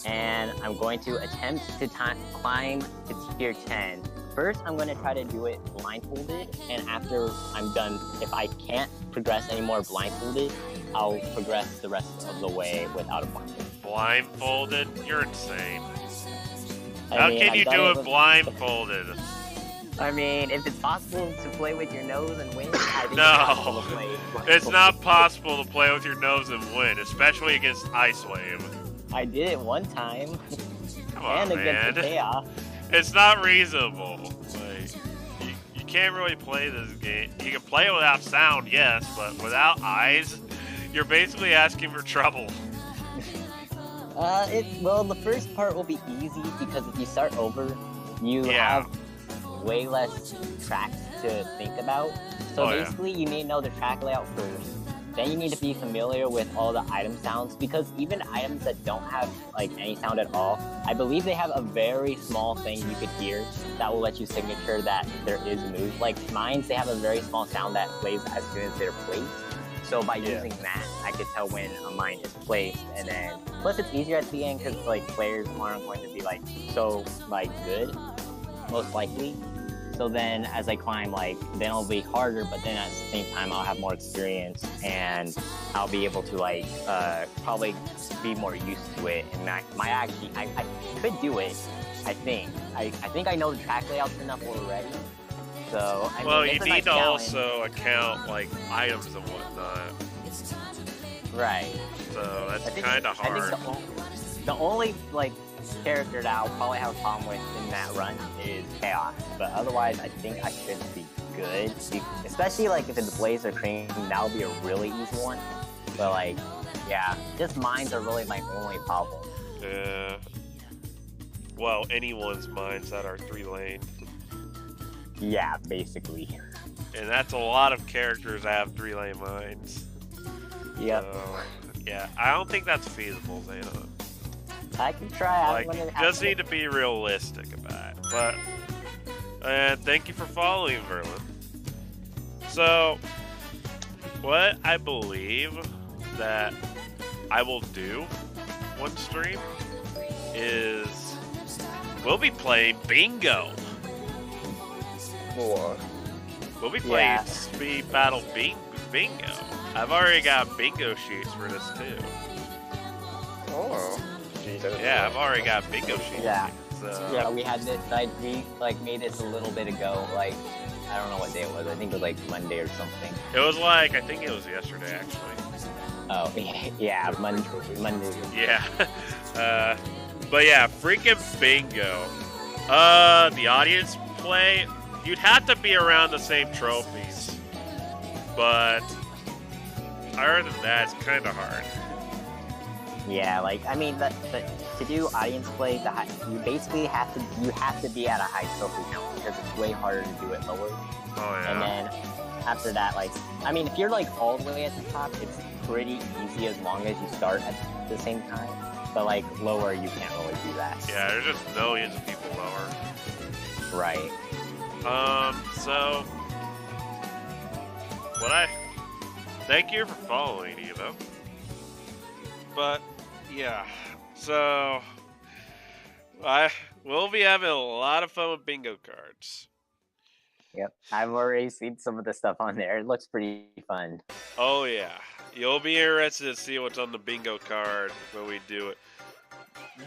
and I'm going to attempt to climb to tier 10. First, I'm going to try to do it blindfolded, and after I'm done, if I can't progress anymore blindfolded, I'll progress the rest of the way without a blindfold. Blindfolded? You're insane. How can you do it blindfolded? I mean, if it's possible to play with your nose and win, I think no, it's not possible to play with your nose and win, especially against Ice Wave. I did it one time. Come on, and against the Chaos. It's not reasonable. Like, you can't really play this game. You can play it without sound, yes, but without eyes, you're basically asking for trouble. Well, the first part will be easy because if you start over, you have way less tracks to think about. So basically, you need to know the track layout first. Then you need to be familiar with all the item sounds, because even items that don't have like any sound at all, I believe they have a very small thing you could hear that will let you signature that there is a move. Like mines, they have a very small sound that plays as soon as they're placed. So by using that, I could tell when a mine is placed, and then plus it's easier at the end because like players aren't going to be like so like good, most likely. So then as I climb, like, then it'll be harder, but then at the same time, I'll have more experience and I'll be able to, like, probably be more used to it. And I could do it, I think. I think I know the track layouts enough already. So, I mean, you need to also account, like, items and whatnot. Right. So that's kind of hard. I think the only, like, character that I'll probably have a problem with in that run is Chaos, but otherwise I think I should be good, especially like if it's Blaze or Cream, that'll be a really easy one. But like, yeah, just mines are really my only problem. Yeah. Well, anyone's mines that are 3-lane. Yeah, basically. And that's a lot of characters that have 3-lane mines. Yep. So, yeah, I don't think that's feasible, Zeta. I can try. Like, you just need to be realistic about it. But, and thank you for following, Verlin. So, what I believe that I will do one stream is we'll be playing bingo. What? We'll be playing Speed Battle Bingo. I've already got bingo sheets for this too. Oh. Jeez, Yeah, I've already got bingo sheets. Yeah. So, Yeah, we had this. We like made this a little bit ago. Like, I don't know what day it was. I think it was like Monday or something. it was like, I think it was yesterday actually. Oh, yeah, Monday. Yeah. But yeah, freaking bingo. The audience play, you'd have to be around the same trophies. But other than that, it's kind of hard. Yeah, like I mean, to do audience play, you basically have to be at a high trophy count because it's way harder to do it lower. Oh yeah. And then after that, like, I mean, if you're like all the way at the top, it's pretty easy as long as you start at the same time. But like lower, you can't really do that. Yeah, there's just millions of people lower. Right. So thank you for following, Evo. But yeah, So we'll be having a lot of fun with bingo cards. Yep. I've already seen some of the stuff on there. It looks pretty fun. Oh yeah, you'll be interested to see what's on the bingo card when we do it.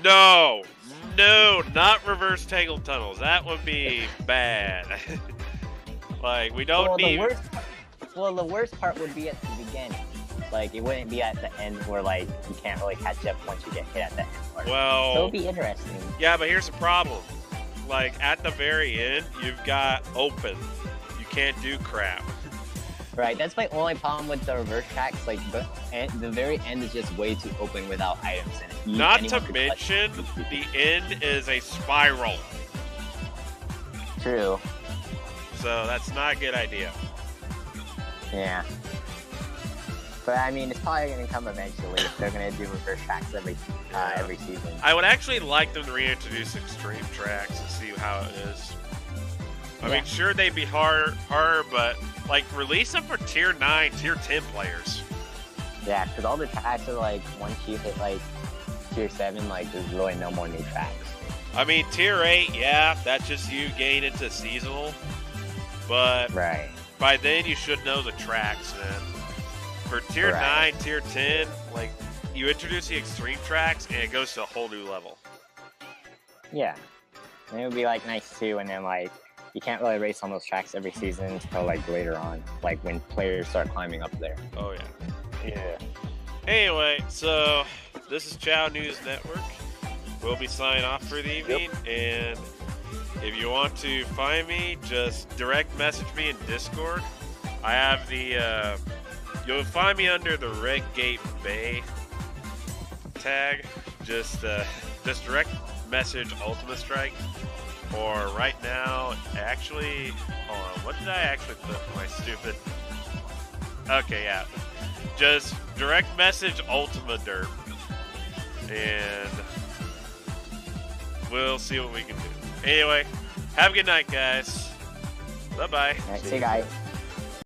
No, not reverse tangle tunnels. That would be bad. Like, we don't need. The worst part would be at the beginning. Like, it wouldn't be at the end where like you can't really catch up once you get hit at the end part. Well, so it'll be interesting. Yeah, but here's the problem. Like, at the very end, you've got open. You can't do crap. Right, that's my only problem with the reverse tracks. Like, the very end is just way too open without items in it. Not to mention, the end is a spiral. True. So that's not a good idea. Yeah. But I mean, it's probably gonna come eventually if they're gonna do reverse tracks every season. I would actually like them to reintroduce extreme tracks and see how it is. I mean, sure, they'd be hard, but like, release them for tier 9, tier 10 players. Yeah, because all the tracks are like, once you hit like tier 7, like there's really no more new tracks. I mean, tier 8, yeah, that's just you getting into seasonal. But right. By then you should know the tracks then. For tier 9, tier 10, like, you introduce the extreme tracks and it goes to a whole new level. Yeah. And it would be like nice too, and then like you can't really race on those tracks every season until like later on, like when players start climbing up there. Oh yeah. Yeah. Anyway, so this is Chao News Network. We'll be signing off for the evening, and if you want to find me, just direct message me in Discord. I have the you'll find me under the Red Gate Bay tag. Just direct message Ultimate Strike. Or right now, actually, hold on, what did I actually put in my stupid? Okay, yeah. Just direct message Ultima Derp. And we'll see what we can do. Anyway, have a good night, guys. Bye-bye. All right, see you guys.